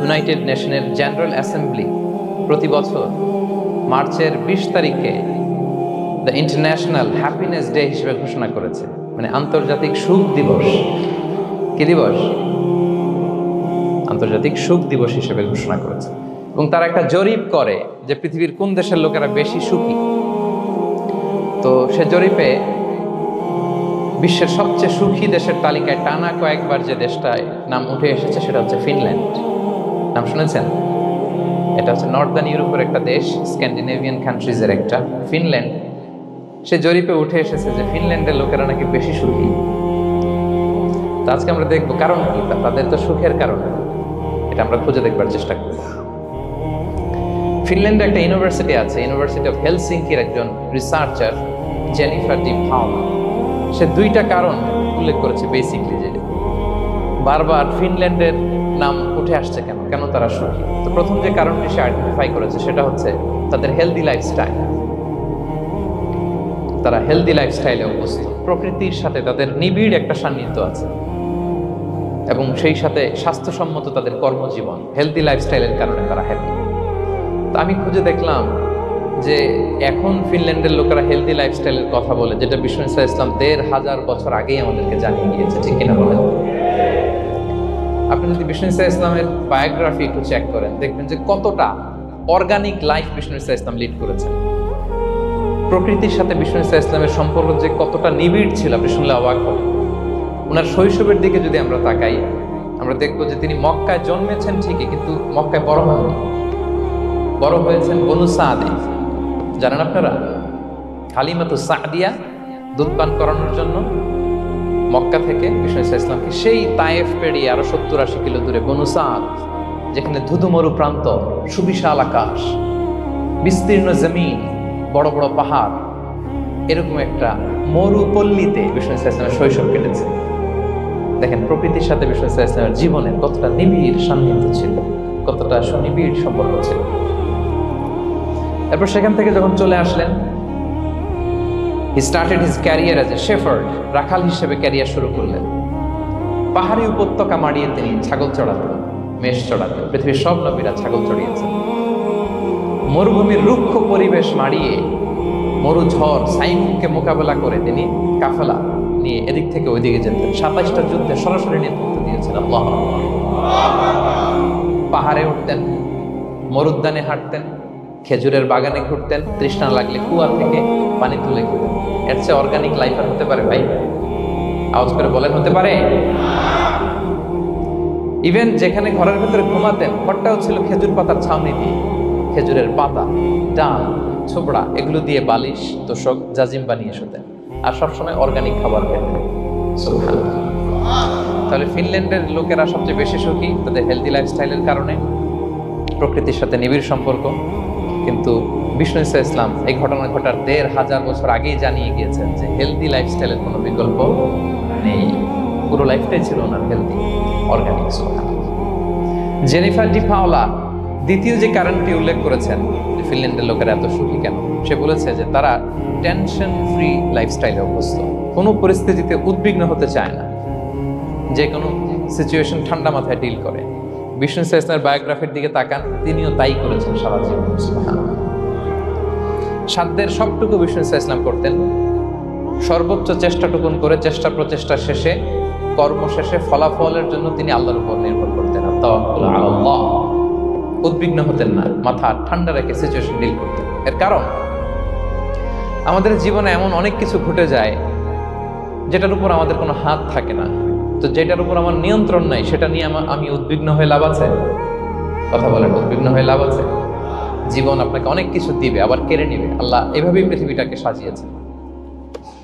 United নেশনের general assembly প্রতি বছর মার্চের 20 তারিখে দ্য ইন্টারন্যাশনাল হ্যাপিনেস ডে হিসেবে ঘোষণা করেছে, মানে আন্তর্জাতিক সুখ দিবস। কি দিবস? আন্তর্জাতিক সুখ দিবস হিসেবে ঘোষণা করেছে। এবং তারা একটা জরিপ করে যে পৃথিবীর কোন দেশের লোকেরা বেশি সুখী। তো সে জরিপে বিশ্বের সবচেয়ে সুখী দেশের তালিকায় টানা কয়েকবার যে দেশটায় নাম উঠে এসেছে সেটা হচ্ছে ফিনল্যান্ড। নাম শুনেছেন? এটা হচ্ছে নর্দার্ন ইউরোপের একটা দেশ, স্ক্যান্ডিনেভিয়ান কান্ট্রিজের একটা, ফিনল্যান্ড। সে জরিপে উঠে এসেছে যে ফিনল্যান্ডের লোকেরা নাকি বেশি সুখী। তো আজকে আমরা দেখবো কারণ কি, তাদের তো সুখের কারণ এটা আমরা খুঁজে দেখবার চেষ্টা করব। ফিনল্যান্ডে একটা ইউনিভার্সিটি আছে, ইউনিভার্সিটি অফ হেলসিঙ্কির একজন রিসার্চার জেনিফার ডি পাওলা, সে দুইটা কারণ উল্লেখ করেছে বেসিকলি, যে বারবার ফিনল্যান্ডের নাম উঠে আসছে কেন, কেন তারা সুখী। তো প্রথম যে কারণটি সে আইডেন্টিফাই করেছে সেটা হচ্ছে তাদের হেলদি লাইফস্টাইল। তারা হেলদি লাইফস্টাইলে অভ্যস্ত, প্রকৃতির সাথে তাদের নিবিড় একটা সান্নিধ্য আছে এবং সেই সাথে স্বাস্থ্যসম্মত তাদের কর্মজীবন, হেলদি লাইফস্টাইলের কারণে তারা হ্যাপি। তো আমি খুঁজে দেখলাম যে এখন ফিনল্যান্ডের লোকেরা হেলদি লাইফস্টাইলের কথা বলে, যেটা বিষ্ণু ইসলাম 1500 বছর আগেই আমাদেরকে জানিয়ে গিয়েছে, ঠিক কিনা বলেন? আপনি যদি বিষ্ণু ইসলামের বায়োগ্রাফি একটু চেক করেন, দেখবেন যে কতটা অর্গানিক লাইফ বিষ্ণু ইসলাম লিড করেছেন। প্রকৃতির সাথে বিষ্ণু ইসলামের সম্পর্ক যে কতটা নিবিড় ছিল আপনি শুনলে অবাক হবেন। ওনার শৈশবের দিকে যদি আমরা তাকাই, আমরা দেখবো যে তিনি মক্কায় জন্মেছেন ঠিকই, কিন্তু মক্কায় বড় হননি। বড় হয়েছেন বনু সাদে। জানেন আপনারা? হালিমাতু সাদিয়া দুধ পান করানোর জন্য মক্কা থেকে বিষ্ণু ইসলামকে সেই তায়েফ পেরিয়ে আরো 70-80 কিলো দূরে বনু সাদ, যেখানে ধুধু মরু প্রান্ত, সুবিশাল আকাশ, বিস্তীর্ণ জমিন, বড় বড় পাহাড়, এরকম একটা মরুপল্লীতে বিষ্ণু ইসলামের শৈশব কেটেছে। দেখেন প্রকৃতির সাথে বিষ্ণু ইসলামের জীবনের কতটা নিবিড় সান্নিধ্য ছিল, কতটা সুনিবিড় সম্পর্ক ছিল। তারপর সেখান থেকে যখন চলে আসলেন, he started his career as a shepherd, রাখাল হিসেবে ক্যারিয়ার শুরু করলেন। পাহাড়ি উপত্যকা মাড়িয়ে তিনি ছাগল চড়াতেন, মেষ চড়াতেন। পৃথিবীর সব নবীরা ছাগল চড়িয়েছেন। মরুভূমির রুক্ষ পরিবেশ মাড়িয়ে মরু ঝড় সাইমুনকে মোকাবেলা করে তিনি কাফেলা নিয়ে এদিক থেকে ওইদিকে যেতেন। 27টা যুদ্ধে সরাসরি নেতৃত্ব দিয়েছেন। আল্লাহু আকবার। পাহাড়ে উঠতেন, মরুদ্যানে হাঁটতেন, খেজুরের বাগানে ঘুরতেন, তৃষ্ণা লাগলে কুয়া থেকে পানি তুলে খেতেন। এর চেয়ে অর্গানিক লাইফ আর হতে পারে ভাই? আওয়াজ করে বলেন, হতে পারে? ইভেন যেখানে ঘরের ভেতরে ঘুমাতেন, ঘরটাও ছিল খেজুর পাতার ছাউনি দিয়ে, খেজুরের পাতা, ডাল, ছোবড়া, এগুলো দিয়ে বালিশ, তোশক, জাজিম বানিয়ে শুতেন। আর সবসময় অর্গানিক খাবার খেতেন। সুবহানাল্লাহ। তাহলে ফিনল্যান্ডের লোকেরা সবচেয়ে বেশি সুখী তাদের হেলদি লাইফস্টাইলের কারণে, প্রকৃতির সাথে নিবিড় সম্পর্ক। কিন্তু বিষ্ণু ইসলাম এই ঘটনা ঘটার 1500 বছর আগেই জানিয়ে গিয়েছেন যে হেলদি লাইফস্টাইলের কোনো বিকল্প নেই। পুরো লাইফটাই ছিল ওনার হেলদি, অর্গানিক। সুবহানাল্লাহ। জেনিফার ডি পাওলা দ্বিতীয় যে কারণটি উল্লেখ করেছেন যে ফিনল্যান্ডের লোকেরা এত সুখী কেন, সে বলেছে যে তারা টেনশন ফ্রি লাইফস্টাইলে অভ্যস্ত, কোনো পরিস্থিতিতে উদ্বিগ্ন হতে চায় না, যে কোনো সিচুয়েশন ঠান্ডা মাথায় ডিল করে। বিষ্ণু ইসলামের বায়োগ্রাফির দিকে তাকান, তিনিও তাই করেছেন সারা জীবন। সুবহানাল্লাহ। সাধ্যের সবটুকু বিষ্ণু ইসলাম করতেন, সর্বোচ্চ চেষ্টাটুকুন করে চেষ্টা প্রচেষ্টা শেষে, কর্ম শেষে ফলাফলের জন্য তিনি আল্লাহর উপর নির্ভর করতেন। তাওয়াক্কুল আলাল্লাহ। উদ্বিগ্ন হতেন না, মাথা ঠান্ডা রেখে সিচুয়েশন ডিল করতেন। এর কারণ আমাদের জীবনে এমন অনেক কিছু ঘটে যায় যেটার উপর আমাদের কোনো হাত থাকে না। তো যেটার উপর আমার নিয়ন্ত্রণ নাই, সেটা নিয়ে আমি উদ্বিগ্ন হয়ে লাভ আছে? কথা বলেন, উদ্বিগ্ন হয়ে লাভ আছে? জীবন আপনাকে অনেক কিছু দিবে, আবার কেড়ে নিবে। আল্লাহ এভাবেই পৃথিবীটাকে সাজিয়েছে।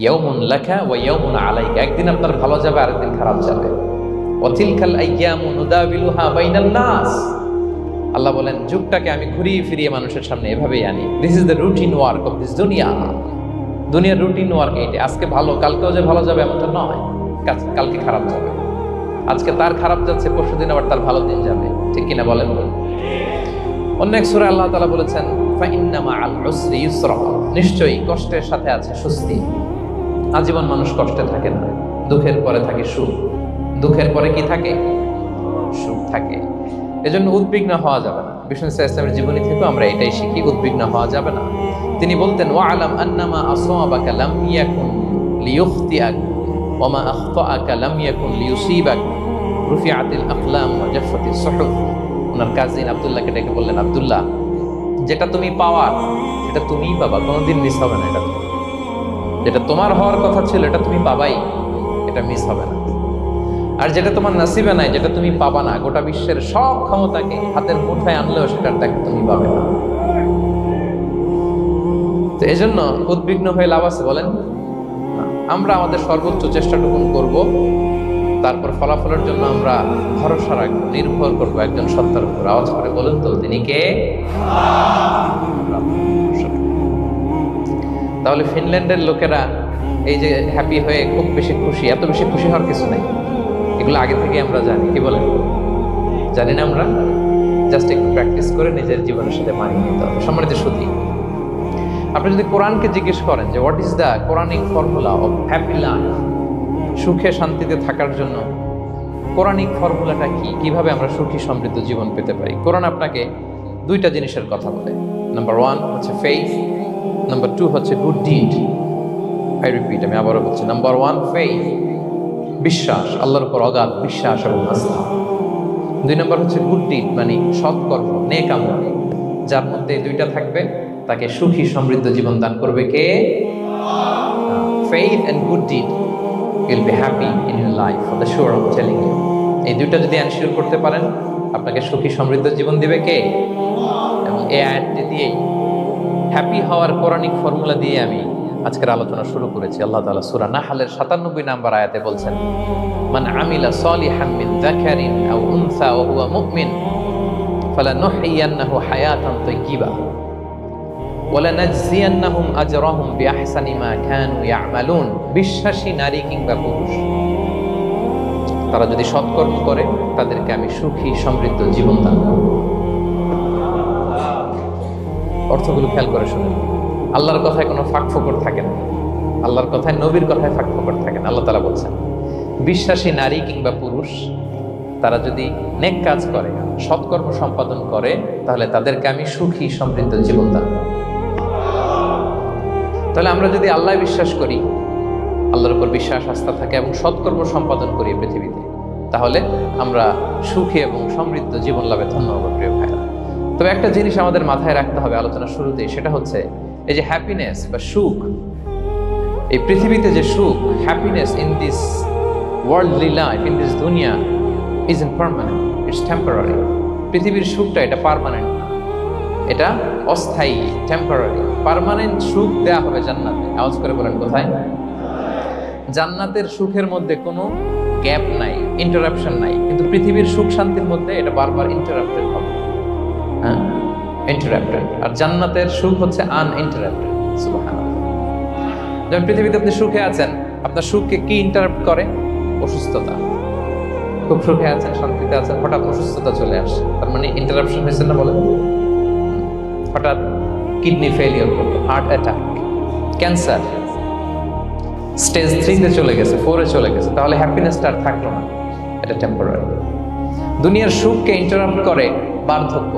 ইয়াউমুন লাকা ওয়া ইয়াউমুন আলাইকা, একদিন আপনার ভালো যাবে, আরেকদিন খারাপ যাবে। ওয়া তিলকাল আইয়ামু নুদাবিলুহা বাইনান নাস। আল্লাহ বলেন যুগটাকে আমি ঘুরিয়ে ফিরিয়ে মানুষের সামনে এভাবেই আনি। This is the routine work of this দুনিয়া। দুনিয়ার রুটিন ওয়ার্ক এইটা। আজকে ভালো, কালকেও যে ভালো যাবে এমনটা নয়। কালকে খারাপ যাবে, আজকে তার খারাপ যাচ্ছে, পরশুদিন আবার তার ভালো দিন যাবে, ঠিক কিনা বলেন? অন্য এক সূরায় আল্লাহ তাআলা বলেছেন ফাইন্না মাআল উসরি ইউসরা, নিশ্চয়ই কষ্টের সাথে আছে স্বস্তি। আজীবন মানুষ কষ্টে থাকে না, দুঃখের পরে থাকে সুখ। দুঃখের পরে কি থাকে? সুখ থাকে। এজন্য উদ্বিগ্ন হওয়া যাবে না। বিষ্ণু ইসলামের জীবনী থেকে আমরা এটাই শিখি, উদ্বিগ্ন হওয়া যাবে না। তিনি বলতেন, ওয়ালাম আন্নামা আসাবাকা লাম ইয়াকুন লিইখতিআক ওয়া মা আখতাআকা লাম ইয়াকুন লিইউসিবাক রুফিআতিল আকলাম ওয়া জাফফাতিস সুহুফ। ওনার কাজিন আব্দুল্লাহকে ডেকে বললেন, আব্দুল্লাহ, যেটা তুমি পাওয়ার সেটা তুমিই পাবা, কোনোদিন মিস হবে না। এটা যেটা তোমার হওয়ার কথা ছিল এটা তুমি পাবাই, এটা মিস হবে না। আর যেটা তোমার নসিবে নাই, যেটা তুমি পাবা না, গোটা বিশ্বের সব ক্ষমতাকে হাতের মুঠায় আনলেও সেটার দেখা তুমি পাবে না। তো এই জন্য উদ্বিগ্ন হয়ে লাভ আছে বলেন? আমরা আমাদের সর্বোচ্চ চেষ্টাটুকু করব, তারপর ফলাফলের জন্য আমরা ভরসা রাখবো, নির্ভর করবো একজন সত্তার উপর। আওয়াজ করে বলেন তো, তিনি কে? তাহলে ফিনল্যান্ডের লোকেরা এই যে হ্যাপি হয়ে খুব বেশি খুশি, এত বেশি খুশি হওয়ার কিছু নেই। এগুলো আগে থেকে আমরা জানি, কি বলেন? জানি না আমরা? জাস্ট একটু প্র্যাকটিস করে নিজের জীবনের সাথে মানিয়ে নিতে হবে। সম্মানিত সুধী, আপনি যদি কোরআনকে জিজ্ঞেস করেন যে what is the Quranic formula of happy life, সুখে শান্তিতে থাকার জন্য কোরআনিক ফর্মুলাটা কি, কিভাবে আমরা সুখী সমৃদ্ধ জীবন পেতে পারি, কোরআন আপনাকে দুইটা জিনিসের কথা বলে। নাম্বার 1 হচ্ছে ফেইথ, নাম্বার 2 হচ্ছে গুড ডিড। আই রিপিট, আমি আবারও বলছি, নাম্বার 1 ফেইথ, বিশ্বাস, আল্লাহর উপর অগাধ বিশ্বাস এবং আস্থা। 2 নম্বর হচ্ছে গুড ডিড, মানে সৎকর্ম, নেক আমল। যার মধ্যে এই দুইটা থাকবে তাকে সুখী সমৃদ্ধ জীবন দান করবে কে? Faith and good deed will be happy in your life, for the sure I am telling you. এই দুইটা যদি এনশিওর করতে পারেন, আপনাকে সুখী সমৃদ্ধ জীবন দিবে কে? এবং এই আয়াতটি দিয়ে, হ্যাপি হওয়ার কোরআনিক ফর্মুলা দিয়ে আমি আজকের আলোচনা শুরু করেছি। আল্লাহ তাআলা সূরা নাহলের 97 নম্বর আয়াতে বলছেন, মান আমিলা সালিহান মিন যাকারিন আও উনসা ওয়া হুয়া মুমিন ফালানুহইয়ান্নাহু হায়াতান তাইয়্যিবা ওয়া লানাজজিয়ান্নাহুম আজরাহুম বিআহসানি মা কানু ইয়ামালুন। বিশ্বাসী নারী কিংবা পুরুষ তারা যদি সৎকর্ম করে, তাদেরকে আমি সুখী সমৃদ্ধ জীবন দান করব। অর্থগুলো খেয়াল করে শুনুন। আল্লাহর কথায় কোনো ফাঁক ফোকর থাকে না, আল্লাহর কথায়, নবীর কথায় ফাঁক ফোকর থাকে না। আল্লাহ তাআলা বলছেন, বিশ্বাসী নারী কিংবা পুরুষ তারা যদি নেক কাজ করে, সৎকর্ম সম্পাদন করে, তাহলে তাদেরকে আমি সুখী সমৃদ্ধ জীবন দান করব। তাহলে আমরা যদি আল্লাহ বিশ্বাস করি, আল্লাহর উপর বিশ্বাস আস্থা থাকে এবং সৎকর্ম সম্পাদন করি পৃথিবীতে, তাহলে আমরা সুখী এবং সমৃদ্ধ জীবন লাভে ধন্য হব প্রিয় ভাইরা। তবে একটা জিনিস আমাদের মাথায় রাখতে হবে আলোচনার শুরুতেই, সেটা হচ্ছে এই যে হ্যাপিনেস বা সুখ, এই পৃথিবীতে যে সুখ, happiness in this worldly life, in this দুনিয়া ইজন্ট পার্মানেন্ট, ইটস টেম্পোরারি। পৃথিবীর সুখটা এটা পার্মানেন্ট, এটা অস্থায়ী, টেম্পোরারি। পার্মানেন্ট সুখ দেয়া হবে জান্নাতে। আওয়াজ করে বলেন, কোথায়? জান্নাতের সুখের মধ্যে কোনো গ্যাপ নাই, ইন্টারাপশন নাই। কিন্তু পৃথিবীর সুখ শান্তির মধ্যে এটা বারবার ইন্টারাপ্টেড হবে, হ্যাঁ, ইন্টারাপ্টেড। আর জান্নাতের সুখ হচ্ছে আনইন্টারাপ্টেড। সুবহানাল্লাহ। যখন পৃথিবীতে আপনি সুখে আছেন, আপনার সুখকে কি ইন্টারাপ্ট করে? অসুস্থতা। খুব সুখে আছেন, শান্তিতে আছেন, হঠাৎ অসুস্থতা চলে আসে, তার মানে ইন্টারাপশন হয়েছে না? বলেন, হঠাৎ কিডনি ফেলিওর করলো, হার্ট অ্যাটাক, ক্যান্সার, স্টেজ 3-তে চলে গেছে, 4-এ চলে গেছে, তাহলে হ্যাপিনেসটা আর থাকলো না, এটা টেম্পোরারি। দুনিয়ার সুখকে ইন্টারাপ্ট করে বার্ধক্য।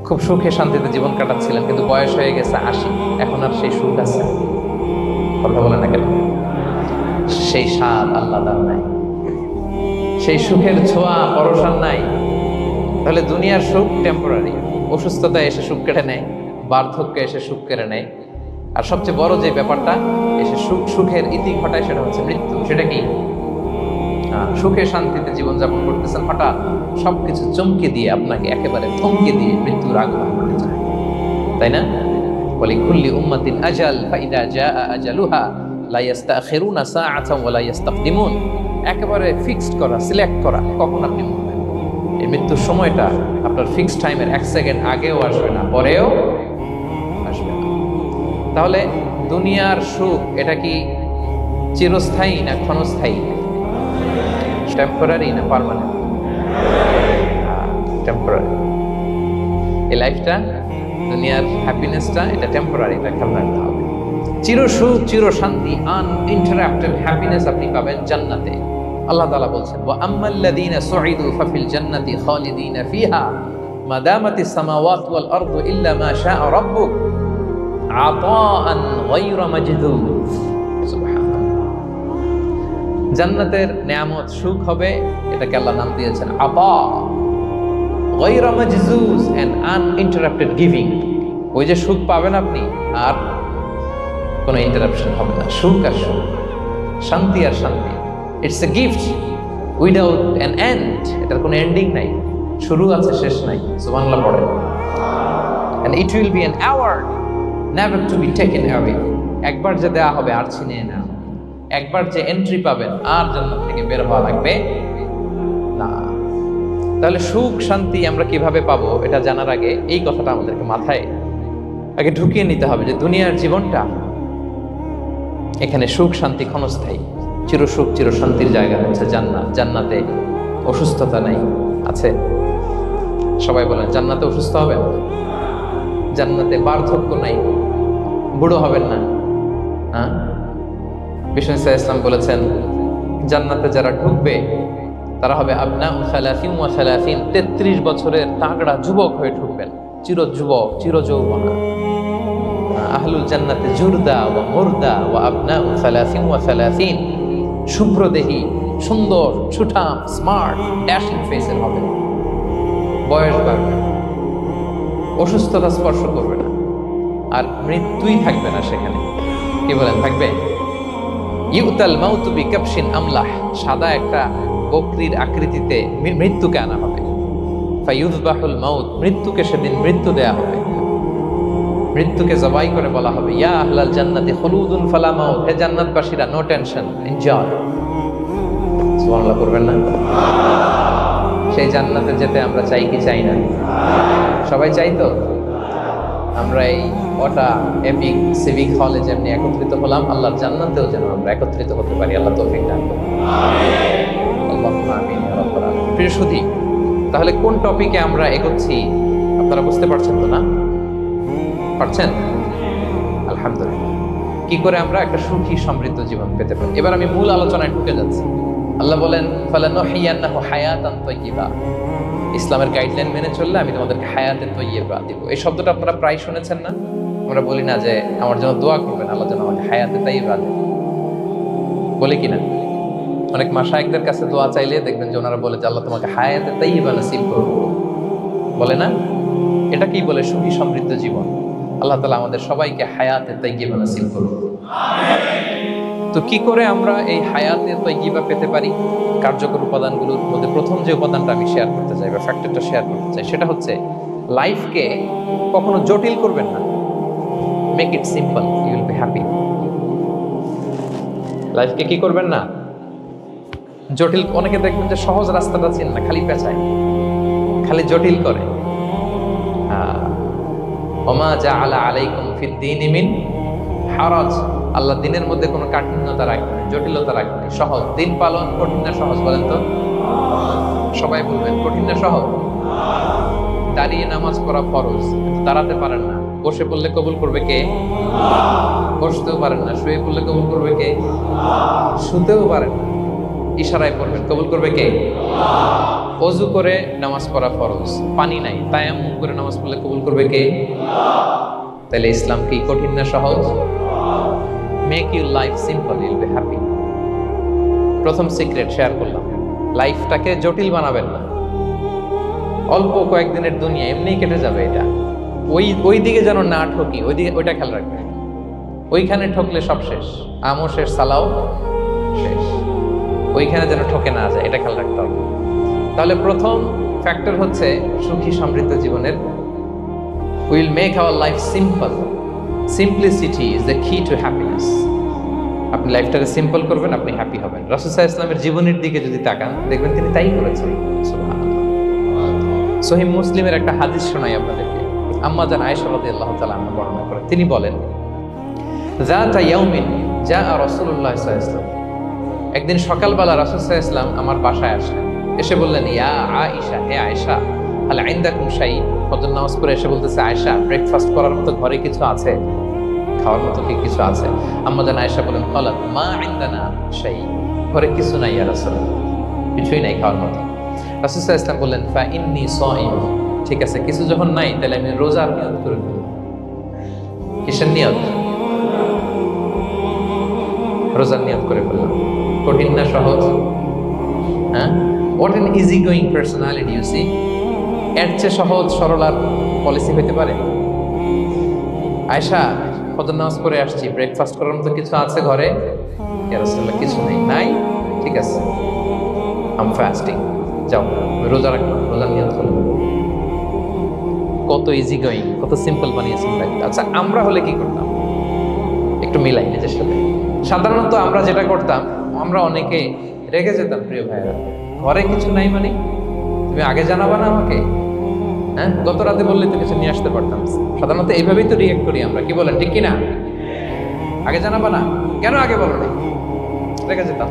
খুব সুখে শান্তিতে জীবন কাটাচ্ছিলেন, কিন্তু বয়স হয়ে গেছে 80, এখন আর সেই সুখ আছে? কথা বলে না কেন? সেই স্বাদ আল্লাহর নাই, সেই সুখের ছোঁয়া পরশান নাই। তাহলে দুনিয়ার সুখ টেম্পোরারি, অসুস্থতা এসে সুখ কেড়ে নেয়, বার্ধক্য এসে সুখ কেড়ে নেয়, আর সবচেয়ে বড় যে ব্যাপারটা এসে সুখের ইতি ঘটায়, সেটা হচ্ছে মৃত্যু। সেটা কি? সুখে শান্তিতে জীবনযাপন করতেছেন, হঠাৎ সবকিছু চমকে দিয়ে, আপনাকে একেবারে থমকে দিয়ে মৃত্যুর আগমন ঘটে যায়, তাই না? ওয়ালিকুল্লি উম্মাতিন আজাল ফাইদা জাআ আজালুহা লা ইস্তাখিরুনা সাআতান ওয়া লা ইস্তাকদিমুন। একেবারে ফিক্সড করা, সিলেক্ট করা, কখন আপনি মরবেন। এই মৃত্যুর সময়টা আপনার ফিক্সড টাইমের 1 সেকেন্ড আগেও আসবে না, পরেও আসবে না। তাহলে দুনিয়ার সুখ এটা কি চিরস্থায়ী না ক্ষণস্থায়ী? টেম্পোরারি না পার্মানেন্ট? টেম্পোরারি। এই লাইফটা, দুনিয়ার হ্যাপিনেসটা, এটা টেম্পোরারি, এটা খেয়াল রাখতে হবে। চির সুখ, চির শান্তি, আনইন্টারাপ্টেড হ্যাপিনেস আপনি পাবেন জান্নাতে। আল্লাহ তাআলা বলছেন ওয়া আম্মাল্লাযীনা সুঈদু ফাফিল জান্নাতি খালিদিনা ফিহা মা দামাতিস সামাওয়াতু ওয়াল আরদু ইল্লা মা শাআ রাব্বুক আতাআন গায়রা মাজদুদ। সুবহানাল্লাহ। জান্নাতের নিয়ামত সুখ হবে, এটাকে আল্লাহ নাম দিয়েছেন আতা গায়রা মাজজুজ, এন্ড আনইন্টারাপ্টেড গিভিং। ওই যে সুখ পাবেন আপনি, আর কোনো ইন্টারাপশন হবে না। সুখ আর সুখ, শান্তি আর শান্তি। It's a gift without an end. এটার কোনো এন্ডিং নাই, শুরু আছে শেষ নাই। সুবহানাল্লাহ পড়েন। And it will be an award never to be taken away. একবার যে দেয়া হবে আর ছিনিয়ে না, একবার যে এন্ট্রি পাবেন আর জান্নাত থেকে বের হওয়া লাগবে না। তাহলে সুখ শান্তি আমরা কিভাবে পাবো এটা জানার আগে এই কথাটা আমাদেরকে মাথায় আগে ঢুকিয়ে নিতে হবে যে দুনিয়ার জীবনটা, এখানে সুখ শান্তি ক্ষণস্থায়ী। চির সুখ চির শান্তির জায়গা হচ্ছে জান্নাত। জান্নাতে অসুস্থতা নাই, আছে? সবাই বলেন জান্নাতে অসুস্থ হবেন, জান্নাতে বার্ধক্য নাই, বুড়ো হবেন না। হ্যাঁ, বিষ্ণু ইসলাম বলেছেন জান্নাতে যারা ঢুকবে তারা হবে আবনা সালাসিন ওয়া সালাসিন, 33 বছরের তাগড়া যুবক হয়ে ঢুকবেন, চির যুবক চির যৌবনা। আহলুল জান্নাতে জুরদা ওয়া মুরদা ওয়া আবনা সালাসিন ওয়া সালাসিন, শুভ্রদেহী, সুন্দর, সুঠাম, স্মার্ট, ড্যাশিং ফেসের হবে। বয়স বাড়বে, অসুস্থতা স্পর্শ করবে না, আর মৃত্যুই থাকবে না সেখানে। কি বলেন, থাকবে? ইউতাল মাউতু বিকাবশিন আমলাহ, সাদা একটা বকরির আকৃতিতে মৃত্যুকে আনা হবে। ফায়ুযবাহুল মাউত, মৃত্যুকে সেদিন মৃত্যু দেয়া হবে। মৃত্যুকে জবাই করে বলা হবে ইয়া আহলাল জান্নাতি খুলুদুন ফালা মাউত, হে জান্নাতবাসীরা নো টেনশন, এনজয়। সুবহানাল্লাহ করবেন না? সেই জান্নাতে যেতে আমরা চাই কি চাই না? সবাই চাই তো? আমরা এই ওটা এপিক সিভিক হলে যেমনি একত্রিত হলাম, আল্লাহর জান্নাতেও যেন আমরা একত্রিত হতে পারি। আল্লাহ তৌফিক দান করুন। আল্লাহুম্মা আমিন ইয়া রাব্বাল আলামিন। প্রিয় সুধী, তাহলে কোন টপিকে আমরা এগোচ্ছি আপনারা বুঝতে পারছেন তো না? পারছেন? আলহামদুলিল্লাহ। কি করে আমরা একটা সুখী সমৃদ্ধ জীবন পেতে পারি? এবার আমি মূল আলোচনায় ঢুকে যাচ্ছি। আল্লাহ বলেন ফালানুহিয়ান্নাহু হায়াতান তাইয়্যিবা, ইসলামের গাইডলাইন মেনে চললে আমি তোমাদেরকে হায়াতে তাইয়্যিবা দিব। এই শব্দটা আপনারা প্রায় শুনেছেন না? আমরা বলি না যে আমার জন্য দোয়া করবেন, আল্লাহ যেন আমাকে হায়াতে তাইয়্যিবা দেন, বলি কিনা? অনেক মাশায়েখদের কাছে দোয়া চাইলে দেখবেন যে ওনারা বলে যে আল্লাহ তোমাকে হায়াতে তাইয়্যিবা নসিব করুন, বলে না? এটা কি বলে? সুখী সমৃদ্ধ জীবন। আল্লাহ তাআলা আমাদের সবাইকে হায়াতে তাইয়্যিবা নসিব করুন। তো কি করে আমরা এই হায়াতে তাইয়্যিবা পেতে পারি? কার্যকর উপাদানগুলোর মধ্যে প্রথম যে উপাদানটা আমি শেয়ার করতে চাই বা ফ্যাক্টরটা শেয়ার করতে চাই সেটা হচ্ছে লাইফকে কখনো জটিল করবেন না। Make it simple, you will be happy. লাইফকে কি করবেন না? জটিল। অনেকে দেখবেন যে সহজ রাস্তাটা চেন না, খালি পেঁচায়, খালি জটিল করে। ওমা জাআলা আলাইকুম ফিদ-দীনি মিন হারাজ, আল্লাহ দিনের মধ্যে কোনো কাঠিন্যতা রাখবেন, জটিলতা রাখবেন, সহজ। দিন পালন কঠিন না সহজ বলেন তো? সবাই বলবেন কঠিন না সহজ? দাঁড়িয়ে নামাজ পড়া ফরজ, কিন্তু দাঁড়াতে পারেন না। বসে পড়লে কবুল করবে কে? বসতেও পারেন না। শুয়ে পড়লে কবুল করবে কে? শুতেও পারেন না। ইশারায় পড়বেন, কবুল করবে কে? ওযু করে নামাজ পড়া ফরজ, পানি নাই, তায়াম্মুম করে নামাজ পড়লে কবুল করবে কে? তাহলে ইসলাম কি কঠিন না সহজ? Make your life simple, you will be happy. প্রথম সিক্রেট শেয়ার করলাম, লাইফটাকে জটিল বানাবেন না। অল্প কয়েকদিনের দুনিয়া, এমনিই কেটে যাবে এটা। ওই দিকে যেন না ঠকি, ওইটা খেয়াল রাখবেন। ওইখানে ঠকলে সব শেষ, আমও শেষ, সালাও শেষ। ওইখানে যেন ঠকে না যায়, এটা খেয়াল রাখতে হবে। তাহলে প্রথম ফ্যাক্টর হচ্ছে সুখী সমৃদ্ধ জীবনের, will make our life simple. Simplicity is the কি টু হ্যাপিনেস। আপনি লাইফটাকে সিম্পল করবেন, আপনি হ্যাপি হবেন। রাসূল সাল্লাল্লাহু আলাইহি ওয়াসাল্লামের জীবনের দিকে যদি তাকান দেখবেন তিনি তাই করেছেন। সুবহানাল্লাহ। সহিহ মুসলিমের একটা হাদিস শোনাই আপনাদেরকে। আম্মা জান আয়েশা রাদিয়াল্লাহু তাআলা আনহা বর্ণনা করেন। তিনি বলেন, যাতা ইয়াউমিন জাআ রাসূলুল্লাহ সাল্লাল্লাহু আলাইহি ওয়াসাল্লাম, একদিন সকালবেলা রাসূল সাল্লাল্লাহু আলাইহি ওয়াসাল্লাম আমার বাসায় আসলেন। এসে বললেন, ইয়া আয়েশা, হে আয়েশা, হাল ইনদাকুম শাই? ফজর নামাজ পড়ে এসে বলতেছে, আয়েশা ব্রেকফাস্ট করার মতো ঘরে কিছু আছে, খাওয়ার মতো কি কিছু আছে? আম্মা জান আয়েশা বলেন, ক্বালাত মা ইনদানা শাই, ঘরে কিছু নাই ইয়া রাসূলুল্লাহ, কিছুই নাই খাওয়ার মতো। রাসূল সাল্লাল্লাহু আলাইহি ওয়াসাল্লাম বললেন ফা ইন্নী সাইম, ঠিক আছে কিছু যখন নাই তাহলে আমি রোজার নিয়ত করে ফেলব। কিসের নিয়ত? রোজার নিয়ত করে ফেললাম। কঠিন না সহজ? হ্যাঁ, what an easy going personality you see. এর চেয়ে সহজ সরল আর পলিসি হইতে পারে? আয়েশা, ফজর নামাজ পড়ে আসছি, ব্রেকফাস্ট করার মতো কিছু আছে ঘরে? ইয়া রাসূলুল্লাহ, কিছু নেই। নাই, ঠিক আছে, আম ফাস্টিং, যাও আমি রোজা রাখলাম, রোজার নিয়ত করলাম। কত ইজি গোয়িং, কত সিম্পল বানিয়েছেন লাইফ। আচ্ছা, আমরা হলে কি করতাম? একটু মিলাই নিজের সাথে। সাধারণত আমরা যেটা করতাম, আমরা অনেকে রেগে যেতাম। প্রিয় ভাইরা, ঘরে কিছু নাই মানে তুমি আগে জানাবা না আমাকে? হ্যাঁ, গত রাতে বললে তো কিছু নিয়ে আসতে পারতাম। সাধারণত এইভাবেই তো রিয়েক্ট করি আমরা, কি বলেন ঠিক কিনা? আগে জানাবা না, কেন আগে বলো না? রেগে যেতাম।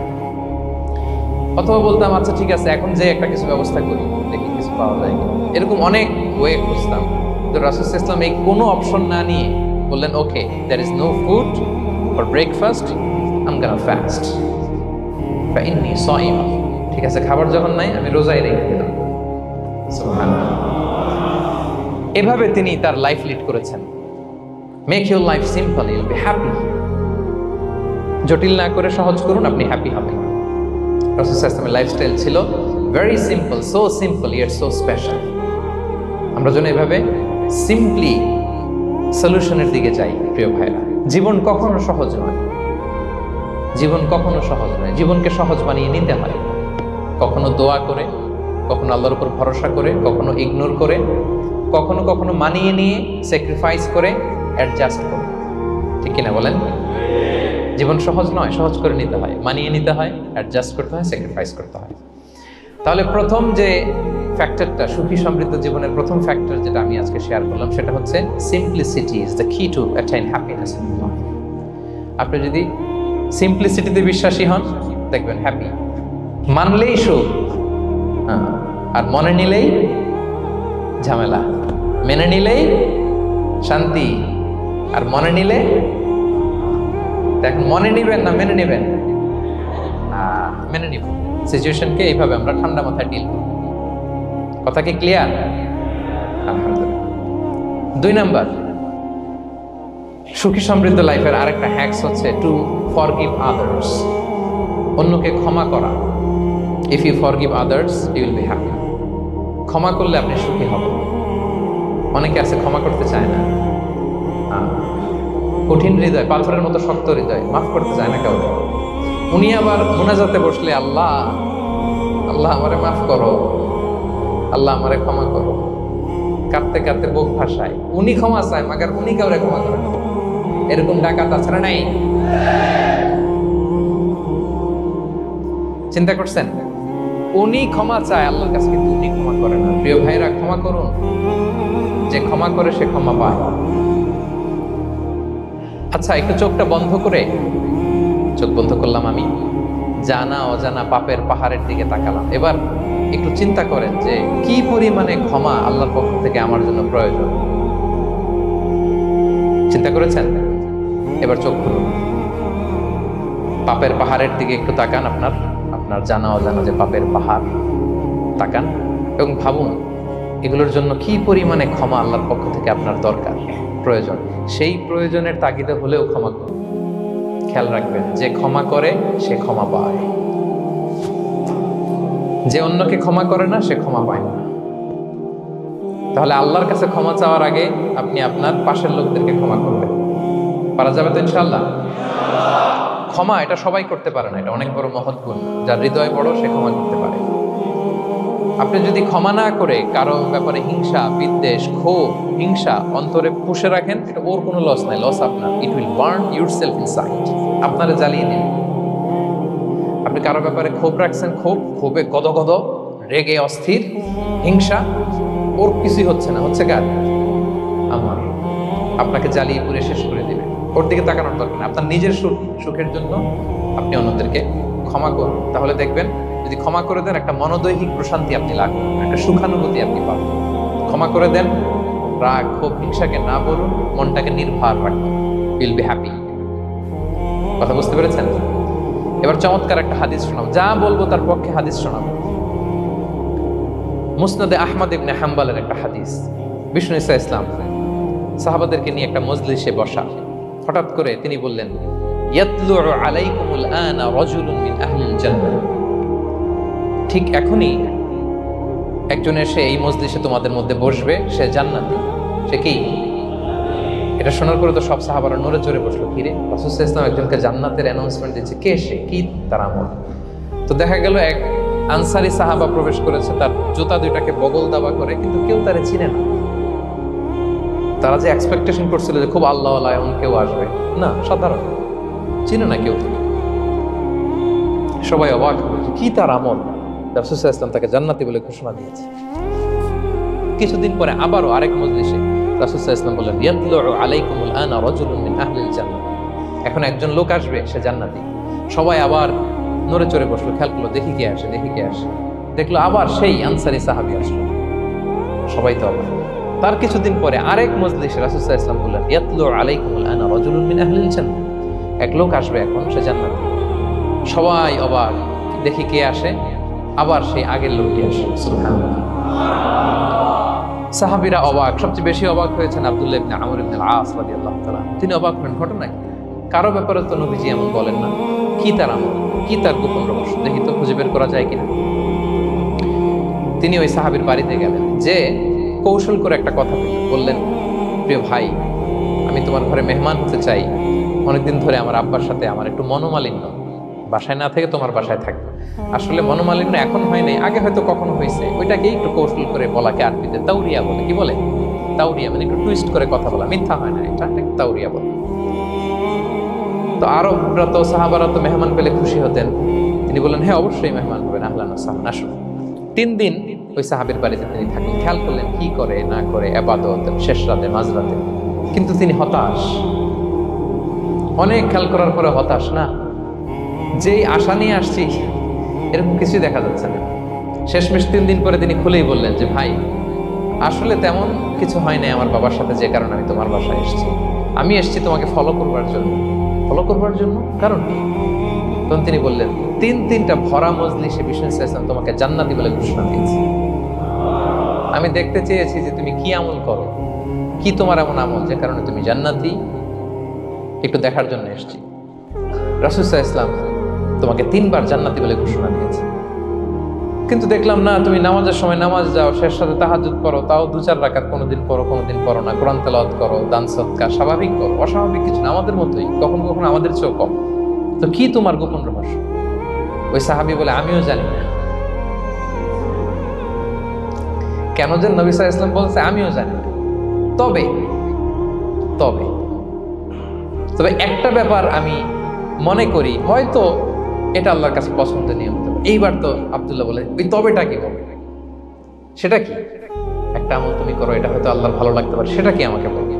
অথবা বলতাম আচ্ছা ঠিক আছে এখন যে একটা কিছু ব্যবস্থা করি, দেখি কিছু পাওয়া যায় কিনা। এরকম অনেক ওয়ে খুঁজতাম। তো রাসূল সাল্লাল্লাহু আলাইহি ওয়াসাল্লাম এই কোনো অপশন না নিয়ে বললেন okay, there is no food for breakfast, I am gonna fast ফা ইন্নী সাইম। ঠিক আছে, খাবার যখন নাই আমি রোজাই রেখে দিলাম। সুবহানাল্লাহ। এভাবে তিনি তার লাইফ লিড করেছেন। Make your life simple, you will be happy. জটিল না করে সহজ করুন, আপনি হ্যাপি হবেন। রাসূল সাল্লাল্লাহু আলাইহি ওয়াসাল্লামের লাইফস্টাইল ছিল very simple, so simple yet so special. আমরা যেন এভাবে সিম্পলি সলিউশনের দিকে যাই। প্রিয় ভাইরা, জীবন কখনো সহজ নয়, জীবন কখনো সহজ নয়। জীবনকে সহজ বানিয়ে নিতে হয়, কখনো দোয়া করে, কখনো আল্লাহর উপর ভরসা করে, কখনো ইগনোর করে, কখনো কখনো মানিয়ে নিয়ে স্যাক্রিফাইস করে, অ্যাডজাস্ট করে। ঠিক কিনা বলেন? জীবন সহজ নয়, সহজ করে নিতে হয়, মানিয়ে নিতে হয়, অ্যাডজাস্ট করতে হয়, স্যাক্রিফাইস করতে হয়। তাহলে প্রথম যে ফ্যাক্টরটা, সুখী সমৃদ্ধ জীবনের প্রথম ফ্যাক্টর যেটা আমি আজকে শেয়ার করলাম, সেটা হচ্ছে সিম্পলিসিটি ইজ দ্য কি টু অ্যাটাইন হ্যাপিনেস ইন লাইফ। আপনি যদি সিম্পলিসিটিতে বিশ্বাসী হন, দেখবেন হ্যাপি। মানলেই সুখ, আর মনে নিলেই ঝামেলা। মেনে নিলেই শান্তি, আর মনে নিলে, দেখেন মনে নিবেন না মেনে নেবেন? মেনে নিব। সিচুয়েশনকে এইভাবে আমরা ঠান্ডা মাথায় ডিল করি। কথা কি ক্লিয়ার? আলহামদুলিল্লাহ। 2 নাম্বার, সুখী সমৃদ্ধ লাইফের আরেকটা হ্যাকস হচ্ছে টু ফরগিভ আদার্স। অন্যকে ক্ষমা করা। If you forgive others you will be happy. ক্ষমা করলে আপনি সুখী হবেন। অনেকে আছে ক্ষমা করতে চায় না, কঠিন হৃদয়, পাথরের মতো শক্ত হৃদয়, মাফ করতে চায় না কাউকে। উনি আবার মুনাজাতে বসলে আল্লাহ আল্লাহ আমারে মাফ করো, আল্লাহ আমারে ক্ষমা করো, কাঁদতে কাঁদতে বুক ভাসায়। উনি ক্ষমা চায়, মাগার উনি কাউরে ক্ষমা করে না। এরকম ডাকাত আছে না নাই? চিন্তা করছেন? উনি ক্ষমা চায় আল্লাহর কাছে, কিন্তু উনি ক্ষমা করে না। প্রিয় ভাইরা, ক্ষমা করুন। যে ক্ষমা করে সে ক্ষমা পায়। আচ্ছা, একটু চোখটা বন্ধ করে, চোখ বন্ধ করলাম আমি, জানা অজানা পাপের পাহাড়ের দিকে তাকালাম। এবার একটু চিন্তা করেন যে কি পরিমাণে ক্ষমা আল্লাহর পক্ষ থেকে আমার জন্য প্রয়োজন। চিন্তা করেছেন? এবার চোখ খুলুন, পাপের পাহাড়ের দিকে একটু তাকান। আপনার জানা অজানা যে পাপের পাহাড়, তাকান এবং ভাবুন এগুলোর জন্য কি পরিমাণে ক্ষমা আল্লাহর পক্ষ থেকে আপনার দরকার, প্রয়োজন। সেই প্রয়োজনের তাগিদে হলেও ক্ষমা করুন। খেয়াল রাখবেন, যে ক্ষমা করে সে ক্ষমা পায়, যে অন্যকে ক্ষমা করে না সে ক্ষমা পায় না। তাহলে আল্লাহর কাছে ক্ষমা চাওয়ার আগে আপনি আপনার পাশের লোকদেরকে ক্ষমা করবেন। পারা যাবে তো ইনশাআল্লাহ? ক্ষমা এটা সবাই করতে পারে না, এটা অনেক বড় মহৎ গুণ। যার হৃদয় বড় সে ক্ষমা করতে পারে। আপনি যদি ক্ষমা না করে কারো ব্যাপারে হিংসা, বিদ্বেষ, ক্ষোভ, হিংসা অন্তরে পুষে রাখেন, এটা ওর কোনো লস নাই, লস আপনার। It will burn yourself inside, আপনারে জ্বালিয়ে দিন। আপনি কারো ব্যাপারে ক্ষোভ রাখছেন, ক্ষোভে গদগদ, রেগে অস্থির, হিংসা, ওর কিছুই হচ্ছে না, হচ্ছে কার? আমার। আপনাকে জ্বালিয়ে পুড়ে শেষ করে দিবে। ওর দিকে তাকানোর দরকার নেই। আপনার নিজের সুখের জন্য আপনি অন্যদেরকে ক্ষমা করুন। তাহলে দেখবেন যদি ক্ষমা করে দেন, একটা মনোদৈহিক প্রশান্তি আপনি লাভ করবেন, একটা সুখানুভূতি আপনি পাবেন। ক্ষমা করে দেন, রাগ, ক্ষোভ, হিংসাকে না বলুন, মনটাকে নির্ভর রাখুন, উইল বি হ্যাপি। কথা বুঝতে পেরেছেন? এবার চমৎকার একটা হাদিস শোনাও, যা বলবো তার পক্ষে হাদিস শোনাও। মুসনাদে আহমদ ইবনে হাম্বলের একটা হাদিস। বিষ্ণু ঈসা ইসলাম সাহাবাদেরকে নিয়ে একটা মজলিসে বসা, হঠাৎ করে তিনি বললেন, ইয়াতলুউ আলাইকুমুল আনা রাজুলুন মিন আহলিল জান্নাহ। ঠিক এখনই একজন এসে এই মজলিসে তোমাদের মধ্যে বসবে, সে জান্নাতি। সে কি? এটা শোনার পরে তো সব সাহাবারা নড়ে চড়ে বসলো, কিরে রাসূল সাল্লাল্লাহু আলাইহি ওয়াসাল্লাম একজনকে জান্নাতের অ্যানাউন্সমেন্ট দিচ্ছে, কে সে, কি তার আমল? তো দেখা গেল এক আনসারী সাহাবা প্রবেশ করেছে, তার জুতা দুইটাকে বগল দাবা করে, কিন্তু কেউ তারে চিনে না। তারা যে এক্সপেকটেশন করছিল যে খুব আল্লাহওয়ালা এমন কেউ আসবে, না, সাধারণ, চিনে না কেউ। সবাই অবাক হলো, কি তার আমল? রাসূল সাল্লাল্লাহু আলাইহি ওয়াসাল্লাম তাকে জান্নাতি বলে ঘোষণা দিয়েছে। কিছুদিন পরে আবারও আরেক মজলিসে রাসূল সাল্লাল্লাহু আলাইহি ওয়াসাল্লাম বললেন, ইয়াতলুউ আলাইকুমুল আনা রাজুলুন মিন আহলিল জান্নাহ। এখন একজন লোক আসবে, সে জান্নাতি। সবাই আবার নড়ে চড়ে বসলো, খেয়াল করলো, দেখি কে আসে, দেখি কে আসে। দেখলো আবার সেই আনসারী সাহাবী আসলো। সবাই তো অবাক। তার কিছুদিন পরে আরেক মজলিসে রাসূল সাল্লাল্লাহু আলাইহি ওয়াসাল্লাম বললেন, ইয়াতলুউ আলাইকুমুল আনা রাজুলুন মিন আহলিল জান্নাহ। এক লোক আসবে এখন, সে জান্নাতি। সবাই অবাক, দেখি কে আসে, আবার সেই আগের লোকটি আসে। সুবহানাল্লাহ। সাহাবীরা অবাক, সবচেয়ে বেশি অবাক হয়েছেন আব্দুল্লাহ ইবনে আমর ইবনে আল-আস রাদিয়াল্লাহু তাআলা। তিনি অবাক হলেন, ঘটনা কি? কারো ব্যাপারে তো নবীজি এমন বলেন না, কি তার আমল, কি তার গোপন রহস্য, দেখি তো খুঁজে বের করা যায় কিনা। তিনি ওই সাহাবীর বাড়িতে গেলেন, যে কৌশল করে একটা কথা বললেন, প্রিয় ভাই, আমি তোমার ঘরে মেহমান হতে চাই। অনেকদিন ধরে আমার আব্বার সাথে আমার একটু মনোমালিন্য, বাসায় না থেকে তোমার বাসায় থাকবে। আসলে মনোমালিন্য এখন হয় নাই, আগে হয়তো কখনো হয়েছে। ওইটাকে একটু কৌশল করে বলাকে আরবিতে তাউরিয়া বলে। কি বলে? তাউরিয়া, মানে একটু টুইস্ট করে কথা বলা, মিথ্যা হয় না, এটা তাউরিয়া বলে। তো আরবরা তো, সাহাবারা তো মেহমান পেলে খুশি হতেন। তিনি বললেন, হ্যাঁ অবশ্যই মেহমান হবেন, আহলান ওয়া সাহলান, আসুন। 3 দিন ওই সাহাবীর বাড়িতে তিনি থাকলেন। খেয়াল করলেন কি করে না করে, ইবাদত, শেষ রাতে, মাঝরাতে। কিন্তু তিনি হতাশ, অনেক খেয়াল করার পরে হতাশ। না, যেই আশা নিয়ে আসছি এরকম কিছুই দেখা যাচ্ছে না। শেষমেশ 3 দিন পরে তিনি খুলেই বললেন যে, ভাই আসলে তেমন কিছু হয় নাই আমার বাবার সাথে, যে কারণে আমি তোমার বাসায় এসেছি। আমি এসেছি তোমাকে ফলো করবার জন্য। ফলো করবার জন্য? কারণ কি? তখন তিনি বললেন, 3টা ভরা মজলিসে বিষ্ণু সাল্লাল্লাহু আলাইহি ওয়াসাল্লাম তোমাকে জান্নাতি বলে ঘোষণা দিয়েছে। আমি দেখতে চেয়েছি যে তুমি কি আমল করো, কি তোমার এমন আমল যে কারণে তুমি জান্নাতি, একটু দেখার জন্য এসেছি। রাসূল সাল্লাল্লাহু আলাইহি ওয়াসাল্লাম তোমাকে 3বার জান্নাতি বলে ঘোষণা দিয়েছে, কিন্তু দেখলাম না তুমি নামাজের সময় নামাজ যাও, শেষ সাথে তাহাজ্জুদ করো, তাও 2-4 রাকাত, কোনোদিন পড়ো কোনোদিন পড়ো না, কোরআন তেলাওয়াত করো, দান সদকা, স্বাভাবিক করো, অস্বাভাবিক কিছু না, আমাদের মতোই, কখনো কখনো আমাদের চেয়েও কম। তো কি তোমার গোপন রহস্য? ওই সাহাবী বলে, আমিও জানি না। কেন যে নবী সাল্লাল্লাহু আলাইহি ওয়াসাল্লাম বলছে আমিও জানি না। তবে তবে তবে একটা ব্যাপার আমি মনে করি, হয়তো এটা আল্লাহর কাছে পছন্দনীয় হতে পারে। এইবার তো আব্দুল্লাহ বলে, ওই তবেটা কি বলবে? সেটা কি? একটা আমল তুমি করো, এটা হয়তো আল্লাহর ভালো লাগতে পারে, সেটা কি আমাকে বলবে?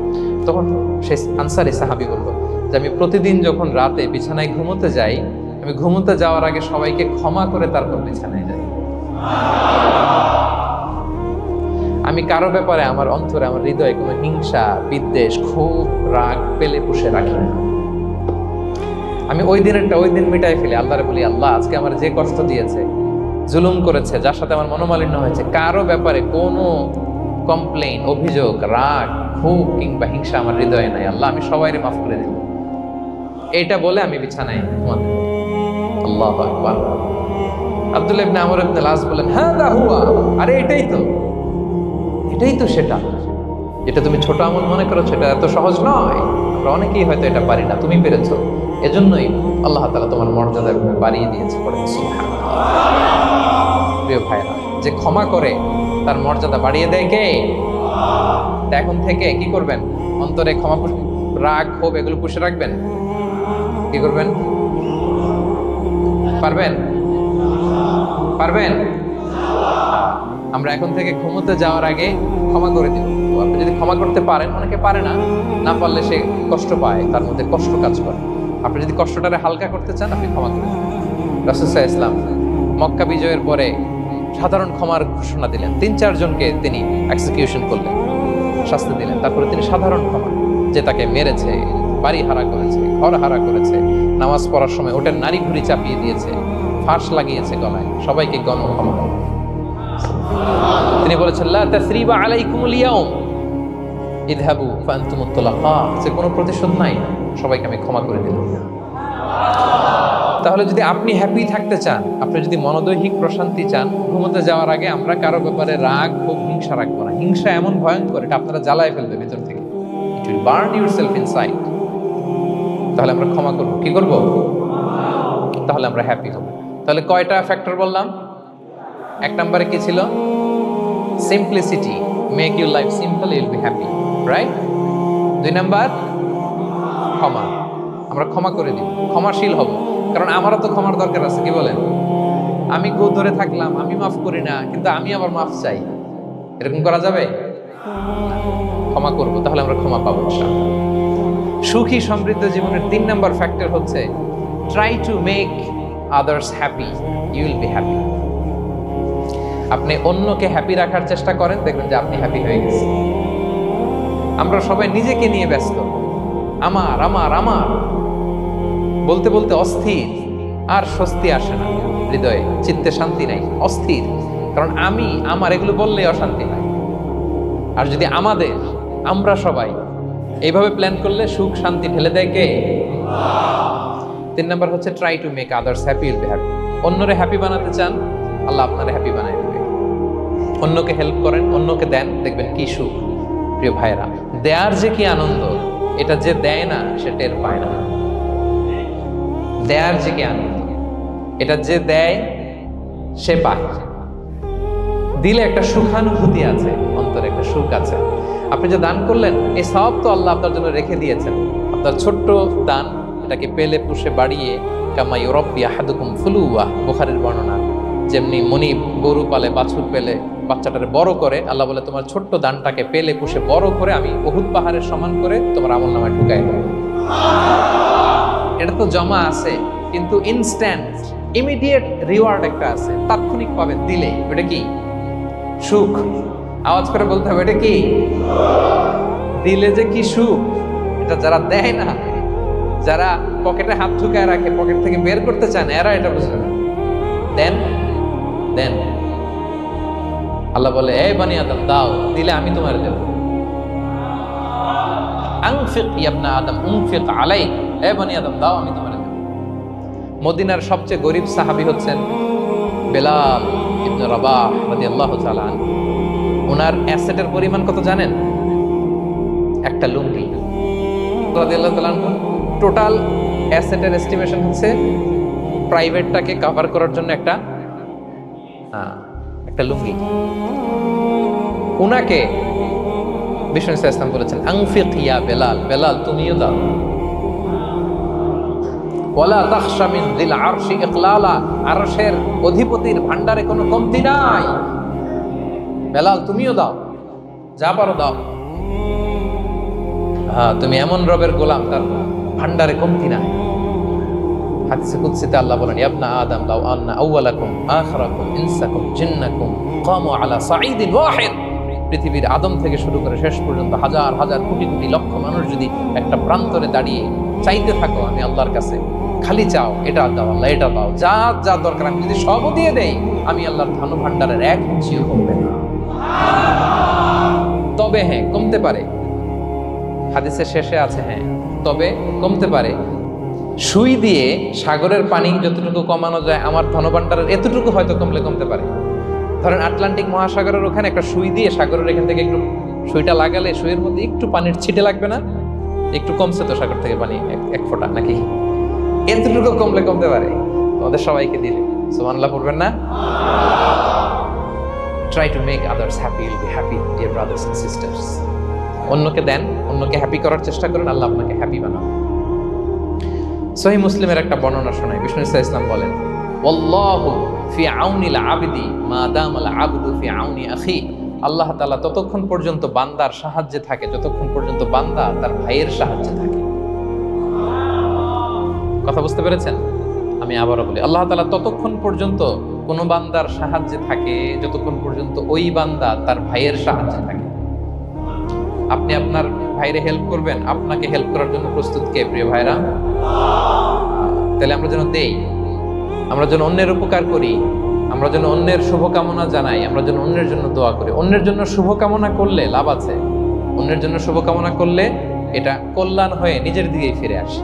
তখন সে আনসারী সাহাবী বলল যে, আমি প্রতিদিন যখন রাতে বিছানায় ঘুমোতে যাই, আমি ঘুমোতে যাওয়ার আগে সবাইকে ক্ষমা করে তারপর বিছানায় যাই। আমি কারো ব্যাপারে আমার অন্তরে, আমার হৃদয়ে কোনো হিংসা, বিদ্বেষ, ক্ষোভ, রাগ পেলে পুষে রাখি না। আমি ওই দিনেরটা ওই দিন মিটাই ফেলি। আল্লাহরে বলি, আল্লাহ আজকে আমার যে কষ্ট দিয়েছে, জুলুম করেছে, যার সাথে আমার মনোমালিন্য হয়েছে, কারো ব্যাপারে কোনো কমপ্লেইন, অভিযোগ, রাগ, ক্ষোভ কিংবা হিংসা আমার হৃদয়ে নাই। আল্লাহ আমি সবাইরে মাফ করে দিলাম। এইটা বলে আমি বিছানায় ঘুমাতে। আল্লাহু আকবার। আব্দুল্লাহ ইবনে আমর ইবনে আল-আস বলেন, হাদা হুয়া, আরে এটাই তো সেটা, যেটা তুমি ছোট আমল মনে করো, সেটা এত সহজ নয়। আমরা অনেকেই হয়তো এটা পারি না, তুমি পেরেছো। এজন্যই আল্লাহ তাআলা তোমার মর্যাদা বাড়িয়ে দিয়েছে। পড়ে সুবহানাল্লাহ। প্রিয় ভাইরা, যে ক্ষমা করে তার মর্যাদা বাড়িয়ে দেয় কে? এখন থেকে কি করবেন? অন্তরে ক্ষমা, রাগ, ক্ষোভ এগুলো পুষে রাখবেন। কি করবেন? পারবেন? আমরা এখন থেকে ঘুমোতে যাওয়ার আগে ক্ষমা করে দিব। আপনি যদি ক্ষমা করতে পারেন, অনেকে পারে না, না পারলে সে কষ্ট পায়, তার মধ্যে কষ্ট কাজ করে। আপনি যদি কষ্টটারে হালকা করতে চান, আপনি ক্ষমা করে দিন। রাসূল সাল্লাল্লাহু আলাইহি ওয়াসাল্লাম মক্কা বিজয়ের পরে সাধারণ ক্ষমার ঘোষণা দিলেন। 3-4 জনকে তিনি এক্সিকিউশন করলেন, শাস্তি দিলেন। তারপরে তিনি সাধারণ ক্ষমা, যে তাকে মেরেছে, বাড়ি হারা করেছে, ঘর হারা করেছে, নামাজ পড়ার সময় ওটার নারী ভুড়ি চাপিয়ে দিয়েছে, ফাঁস লাগিয়েছে গলায়, সবাইকে গণক্ষমা। তিনি বলেছেন লা তাসরিবা আলাইকুমুল ইয়াউম ইযহাবু ফাআনতুমুত তুলাকা, যে কোনো প্রতিশোধ নাই, সবাইকে আমি ক্ষমা করে দিলাম। তাহলে যদি আপনি হ্যাপি থাকতে চান, আপনি যদি মনোদৈহিক প্রশান্তি চান, ঘুমোতে যাওয়ার আগে আমরা কারো ব্যাপারে রাগ খুব হিংসা রাখবো না। হিংসা এমন ভয়ঙ্কর, এটা আপনারা জ্বালায় ফেলবে ভিতর থেকে, it will burn yourself inside. তাহলে আমরা ক্ষমা করব, কি করব? তাহলে আমরা হ্যাপি হব। তাহলে কয়টা ফ্যাক্টর বললাম? এক নম্বরে কি ছিল? Simplicity, make your life simple, you will be happy, right? 2 number ক্ষমা, আমরা ক্ষমা করে দিব, ক্ষমাশীল হব। কারণ আমারও তো ক্ষমার দরকার আছে, কি বলেন? আমি গো ধরে থাকলাম, আমি মাফ করি না, কিন্তু আমি আবার মাফ চাই, এরকম করা যাবে? ক্ষমা করব, তাহলে আমরা ক্ষমা পাবো। সুখী সমৃদ্ধ জীবনের 3 নাম্বার ফ্যাক্টর হচ্ছে try to make others happy, you will be happy. আপনি অন্যকে হ্যাপি রাখার চেষ্টা করেন, দেখবেন যে আপনি হ্যাপি হয়ে গেছেন। আমরা সবাই নিজেকে নিয়ে ব্যস্ত, আমার আমার আমার বলতে বলতে অস্থির, আর স্বস্তি আসে না হৃদয়ে, চিত্তে শান্তি নাই, অস্থির। কারণ আমি আমার এগুলো বললে অশান্তি হয়। আর যদি আমাদের, আমরা সবাই এইভাবে প্ল্যান করলে সুখ শান্তি ঢেলে দেয় কে? 3 নাম্বার হচ্ছে try to make others happy, will be happy. অন্যরে হ্যাপি বানাতে চান, আল্লাহ আপনারে হ্যাপি বানায় দেবে। অন্যকে হেল্প করেন, অন্যকে দেন, দেখবেন কি সুখ। প্রিয় ভাইরা, দেয়ার যে কি আনন্দ, এটা যে দেয় না সে টের পায় না। দেয়ার যে কি আনন্দ, এটা যে দেয় সে পায়। দিলে একটা সুখানুভূতি আছে, অন্তরে একটা সুখ আছে। আপনি যে দান করলেন, এই সব তো আল্লাহ আপনার জন্য রেখে দিয়েছেন। আপনার ছোট্ট দান, এটাকে পেলে পুষে বাড়িয়ে, কামা ইউরাব্বি আহাদুকুম ফুলুওয়া, বুখারীর বর্ণনা, যেমনি মনিব গরু পালে, বাছুর পেলে বাচ্চাটারে বড় করে, আল্লাহ বলে তোমার ছোট্ট দানটাকে পেলে পুষে বড় করে আমি উহুদ পাহাড়ের সমান করে তোমার আমলনামায় ঢুকাই দেব। এটা তো জমা আছে, কিন্তু ইনস্ট্যান্ট ইমিডিয়েট রিওয়ার্ড একটা আছে, তাৎক্ষণিক পাবেন দিলে। ওটা কি? সুখ। আওয়াজ করে বলতে হবে, এটা কি? দিলে যে কি সুখ, এটা যারা দেয় না, যারা পকেটে হাত ঢুকায় রাখে, পকেট থেকে বের করতে চান, এরা এটা বুঝবে না। দেন দেন, আল্লাহ বলে এই বানি আদম দাও, দিলে আমি তোমার দেব। আনফিক ইবনা আদম উনফিক আলাইক, এই বানি আদম দাও, আমি তোমার দেব। মদিনার সবচেয়ে গরিব সাহাবী হচ্ছেন বেলাল ইবনে রাবাহ রাদিয়াল্লাহু তাআলা আনহু। ওনার অ্যাসেটের পরিমাণ কত জানেন? একটা লুঙ্গি। রাদিয়াল্লাহু তাআলা আনহু টোটাল অ্যাসেটের এস্টিমেশন হচ্ছে প্রাইভেটটাকে কভার করার জন্য একটা লুঙ্গি। উনাকে বিষ্ণু ইসলাম বলেছেন আনফিক ইয়া বেলাল, বেলাল তুমিও দাও। ওয়ালা তাখশা মিন যিল আরশি ইকলালা, আরশের অধিপতির ভান্ডারে কোনো কমতি নাই, বেলাল তুমিও দাও, যা পারো দাও। হ্যাঁ, তুমি এমন রবের গোলাম, তার ভান্ডারে কমতি নাই। হাদিসে কুদসিতে আল্লাহ বলেন ইবনা আদম লাউ আন্না আউওয়ালাকুম আখিরাকুম ইনসাকুম জিন্নাকুম কামু আলা সাঈদিন ওয়াহিদ, পৃথিবীর আদম থেকে শুরু করে শেষ পর্যন্ত হাজার হাজার কোটি কোটি লক্ষ মানুষ যদি একটা প্রান্তরে দাঁড়িয়ে চাইতে থাকো আমি আল্লাহর কাছে, খালি চাও এটা দাও আল্লাহ, এটা দাও, যা যা দরকার আমি যদি সবও দিয়ে দেই, আমি আল্লাহর ধন ভান্ডারের 1 ইঞ্চিও কমবে না। তবে হ্যাঁ, কমতে পারে। হাদিসের শেষে আছে হ্যাঁ, তবে কমতে পারে। সুই দিয়ে সাগরের পানি যতটুকু কমানো যায়, আমার ধনভাণ্ডারের এতটুকু হয়তো কমলে কমতে পারে। ধরেন আটলান্টিক মহাসাগরের ওখানে একটা সুই দিয়ে সাগরের এখান থেকে একটু সুইটা লাগালে সুইয়ের মধ্যে একটু পানির ছিটে লাগবে না? একটু কমছে তো সাগর থেকে পানি, এক ফোঁটা নাকি? এতটুকু কমলে কমতে পারে। তোমাদের সবাইকে দিলে সুবহানাল্লাহ পড়বেন না? Try to make others happy, will be happy dear brothers and sisters. অন্যকে দেন, অন্যকে হ্যাপি করার চেষ্টা করেন, আল্লাহ আপনাকে হ্যাপি বানাবে। সহিহ মুসলিমের একটা বর্ণনা শোনায়, বিষ্ণু ইসলাম বলেন ওয়াল্লাহু ফি আউনিল আবদি মা দামাল আবদু ফি আউনি আখি, আল্লাহ তাআলা ততক্ষণ পর্যন্ত বান্দার সাহায্যে থাকে যতক্ষণ পর্যন্ত বান্দা তার ভাইয়ের সাহায্যে থাকে। কথা বুঝতে পেরেছেন? আমি আবারও বলি, আল্লাহ তাআলা ততক্ষণ পর্যন্ত কোন বান্দার সাহায্যে থাকে যতক্ষণ পর্যন্ত ওই বান্দা তার ভাইয়ের সাহায্যে থাকে। আপনি আপনার ভাইরে হেল্প করবেন, আপনাকে হেল্প করার জন্য প্রস্তুত কে প্রিয় ভাইরা? তাহলে আমরা যেন দেই, আমরা যেন অন্যের উপকার করি, আমরা যেন অন্যের শুভকামনা জানাই, আমরা যেন অন্যের জন্য দোয়া করি। অন্যের জন্য শুভকামনা করলে লাভ আছে, অন্যের জন্য শুভকামনা করলে এটা কল্যাণ হয়ে নিজের দিকেই ফিরে আসে।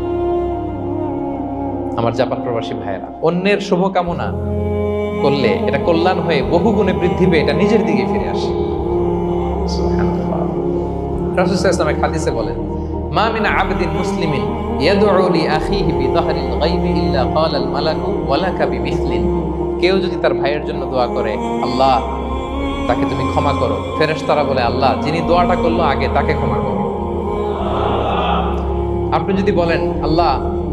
আমার জাপান প্রবাসী ভাইয়েরা, অন্যের শুভকামনা করলে এটা কল্যাণ হয়ে বহু গুণে বৃদ্ধি পেয়ে এটা নিজের দিকে ফিরে আসে। রাসূল সাল্লাল্লাহু আলাইহি ওয়াসাল্লাম হাদিসে বলেন, মা মিন আবদিন মুসলিমিন ইয়াদউ লি আখিহি বিযাহরিল গায়বি ইল্লা ক্বালা আল মালাকু ওয়া লাকা বিমিসলিন। কেউ যদি তার ভাইয়ের জন্য দোয়া করে, আল্লাহ তাকে তুমি ক্ষমা করো, ফেরেশতারা বলে, আল্লাহ যিনি দোয়াটা করলো আগে তাকে ক্ষমা করো। আপনি যদি বলেন, আল্লাহ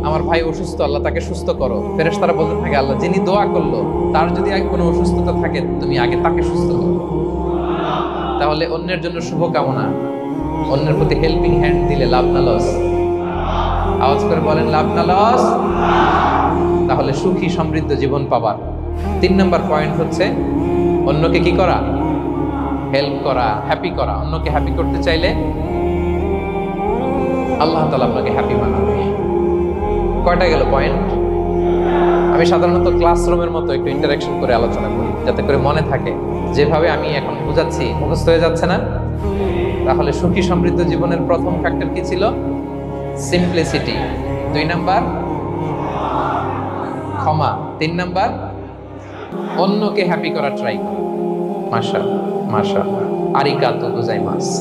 আমার ভাই অসুস্থ, আল্লাহ তাকে সুস্থ করো, ফেরেশতারা বলতে থাকে, আল্লাহ যিনি দোয়া করলো তার যদি কোনো অসুস্থতা থাকে তুমি আগে তাকে সুস্থ করো। তাহলে অন্যের জন্য শুভকামনা, অন্যের প্রতি হেল্পিং হ্যান্ড দিলে লাভ না লস? আওয়াজ করে বলেন, লাভ না লস? তাহলে সুখী সমৃদ্ধ জীবন পাবার 3 নম্বর পয়েন্ট হচ্ছে অন্যকে কি করা? হেল্প করা, হ্যাপি করা। অন্যকে হ্যাপি করতে চাইলে আল্লাহ তাআলা আপনাকে হ্যাপি বানাবে। কয়টা গেল পয়েন্ট? আমি সাধারণত ক্লাসরুমের মতো একটু ইন্টারাকশন করে আলোচনা করি, যাতে করে মনে থাকে। যেভাবে আমি এখন বুঝাচ্ছি মুখস্থ হয়ে যাচ্ছে না। তাহলে সুখী সমৃদ্ধ জীবনের প্রথম ফ্যাক্টর কি ছিল? সিম্পলিসিটি। 2 নাম্বার ক্ষমা। 3 নাম্বার অন্যকে হ্যাপি করা ট্রাই করা। মাশাআল্লাহ মাশাআল্লাহ, আরিগাতো গোজাইমাসু।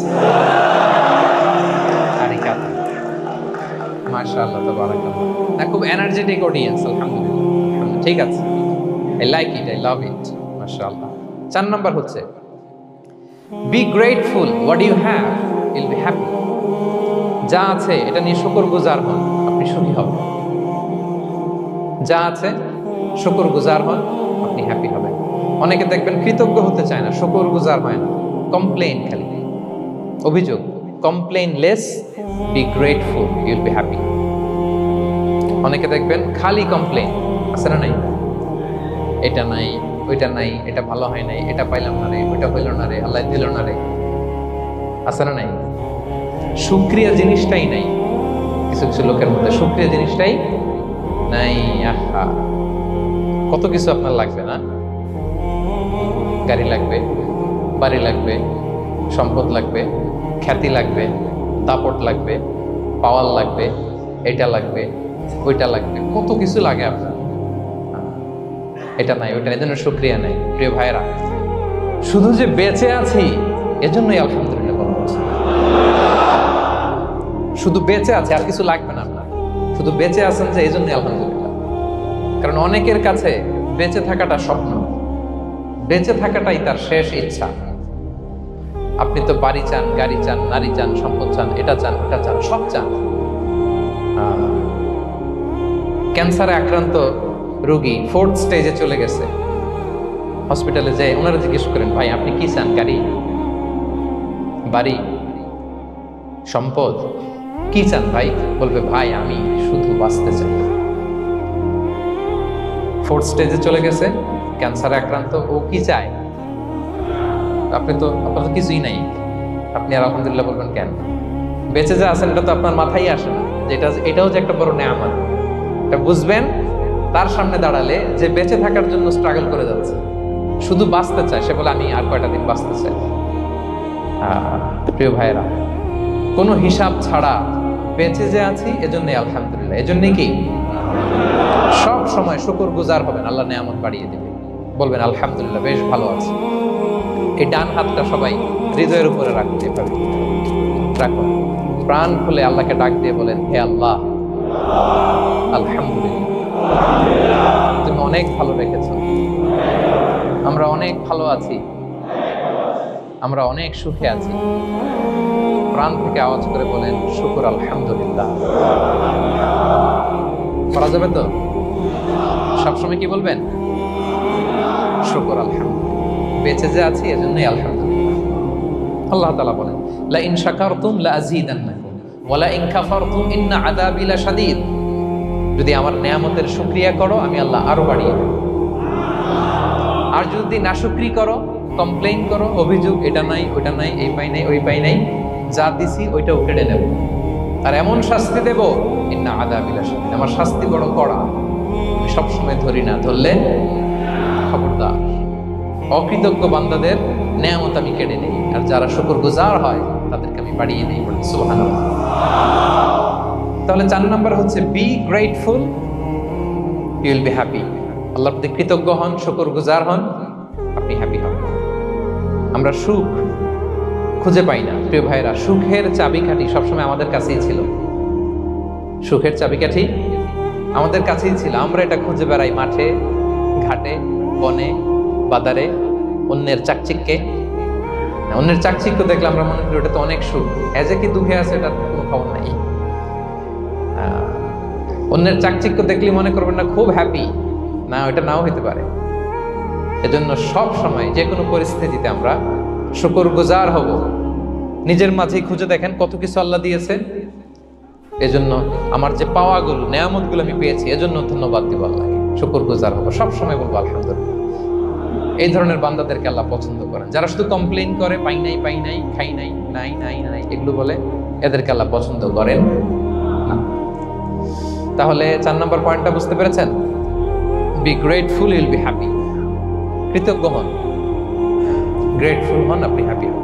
আরিগাতো, মাশাআল্লাহ, তাবারাকাল্লাহ। না, খুব এনার্জেটিক অডিয়েন্স, আলহামদুলিল্লাহ। ঠিক আছে, I like it, I love it, মাশাআল্লাহ। 4 নাম্বার হচ্ছে be grateful what you have, you'll be happy. যা আছে এটা নিয়ে শুকরগুজার হন, আপনি সুখী হবেন। যা আছে শুকরগুজার হন, আপনি হ্যাপি হবেন। অনেকে দেখবেন কৃতজ্ঞ হতে চায় না, শুকরগুজার হয় না, কমপ্লেইন, খালি অভিযোগ। Complain less, be grateful, Yule be happy. অনেকে দেখবেন খালি কমপ্লেইন, আছে না নাই? এটা নাই, ওইটা নাই, এটা ভালো হয় নাই, এটা পাইলাম না রে, ওইটা হইল না রে, আল্লাহ দিল না রে, আছে না নাই? শুকরিয়া জিনিসটাই নাই কিছু কিছু লোকের মধ্যে, শুকরিয়া জিনিসটাই নাই। আহা, কত কিছু আপনার লাগবে না? গাড়ি লাগবে, বাড়ি লাগবে, সম্পদ লাগবে, খ্যাতি লাগবে, দাপট লাগবে, পাওয়ার লাগবে, এটা লাগবে, ওইটা লাগবে, কত কিছু লাগে আপনার। এটা নাই, ওইটা এজন্য শুকরিয়া নাই। প্রিয় ভাইরা, শুধু যে বেঁচে আছি এজন্যই আলহামদুলিল্লাহ বলা হচ্ছে। শুধু বেঁচে আছে, আর কিছু লাগবে না আপনার। শুধু বেঁচে আছেন যে এই জন্যই আলহামদুলিল্লাহ। কারণ অনেকের কাছে বেঁচে থাকাটা স্বপ্ন, বেঁচে থাকাটাই তার শেষ ইচ্ছা। আপনি তো বাড়ি চান, গাড়ি চান, নারী চান, সম্পদ চান, এটা চান, ওটা চান, সব চান। ক্যান্সারে আক্রান্ত রোগী 4th স্টেজে চলে গেছে, হসপিটালে যায়, ওনারা জিজ্ঞেস করেন, ভাই আপনি কি চান? গাড়ি, বাড়ি, সম্পদ, কি চান ভাই? বলবে, ভাই আমি শুধু বাঁচতে চাই। 4th স্টেজে চলে গেছে, ক্যান্সারে আক্রান্ত, ও কি চায়? আপনার তো কিছুই নাই, আপনি আর আলহামদুলিল্লাহ বলবেন কেন? বেঁচে যে আছেন এটা তো আপনার মাথায় আসে না, যেটা এটাও যে একটা বড় নেয়ামত। এটা বুঝবেন তার সামনে দাঁড়ালে, যে বেঁচে থাকার জন্য স্ট্রাগল করে যাচ্ছে, শুধু বাঁচতে চায়, সে বলে আমি আর কয়টা দিন বাঁচতে চাই। প্রিয় ভাইয়েরা, কোনো হিসাব ছাড়া বেঁচে যে আছি এজন্যই আলহামদুলিল্লাহ। এজন্যই কি সব সময় শুকরগুজার হবেন, আল্লাহ নেয়ামত বাড়িয়ে দেবে, বলবেন আলহামদুলিল্লাহ বেশ ভালো আছে। এই ডান হাতটা সবাই হৃদয়ের উপরে রাখুন, এভাবে রাখুন, প্রাণ খুলে আল্লাহকে ডাক দিয়ে বলেন, হে আল্লাহ, আলহামদুলিল্লাহ তুমি অনেক ভালো রেখেছো, আমরা অনেক ভালো আছি, আমরা অনেক সুখে আছি। প্রাণ থেকে আওয়াজ করে বলেন, শুকর আলহামদুলিল্লাহ। করা যাবে তো? সবসময় কি বলবেন? শুকর আলহামদুলিল্লাহ, বেঁচে যে আছি এজন্যই আলহামদুলিল্লাহ। আল্লাহ তাআলা বলেন, লা ইন শাকারতুম লা আযীদান্নাকুম ওয়া লা ইন কাফারতুম ইন্না আযাবি লাশাদীদ। যদি আমার নেয়ামতের শুকরিয়া করো আমি আল্লাহ আরো বাড়িয়ে দেব, আর যদি নাশুকরি করো, কমপ্লেইন করো, অভিযোগ, এটা নাই, ওটা নাই, এই পাই নাই, ওই পাই নাই, যা দিছি ওইটাও কেড়ে নেব, আর এমন শাস্তি দেব ইন্না আযাবি লাশাদীদ, আমার শাস্তি বড় কড়া। আমি সবসময় ধরি না, ধরলে খবরদার। অকৃতজ্ঞ বান্দাদের নেয়ামত আমি কেড়ে নেই, আর যারা শুকরগুজার হয় তাদেরকে আমি বাড়িয়ে নেই। সুবহানাল্লাহ। তাহলে 4 নাম্বার হচ্ছে be grateful, you will be happy. আল্লাহর প্রতি কৃতজ্ঞ হন, শুকরগুজার হন, আপনি হ্যাপি হবেন। আমরা সুখ খুঁজে পাই না প্রিয় ভাইরা। সুখের চাবিকাঠি সবসময় আমাদের কাছেই ছিল। সুখের চাবিকাঠি আমাদের কাছেই ছিল। আমরা এটা খুঁজে বেড়াই মাঠে, ঘাটে, বনে, বাজারে, অন্যের চাকচিক্যে। অন্যের চাকচিক্য দেখলে আমরা মনে করি ওটা তো অনেক সুখ। এজে কি দুঃখে আছে এটার কোনো খবর নাই। অন্যের চাকচিক্য দেখলে মনে করবেন না খুব হ্যাপি, না, ওটা নাও হইতে পারে। এজন্য সব সময় যে কোনো পরিস্থিতিতে আমরা শুকরগুজার হব। নিজের মাঝেই খুঁজে দেখেন কত কিছু আল্লাহ দিয়েছে। এজন্য আমার যে পাওয়াগুলো, নেয়ামতগুলো আমি পেয়েছি, এজন্য ধন্যবাদ দিব আল্লাহকে, শুকরগুজার হব, সব সময় বলবো আলহামদুলিল্লাহ। এই ধরনের বান্দাদেরকে আল্লাহ পছন্দ করেন। যারা শুধু কমপ্লেইন করে, পাই নাই, খাই নাই, নাই নাই নাই এগুলো বলে, এদেরকে আল্লাহ পছন্দ করেন না। তাহলে 4 নম্বর পয়েন্টটা বুঝতে পেরেছেন? Be grateful, you will be happy. কৃতজ্ঞ হন, গ্রেটফুল হন, আপনি হ্যাপি হন।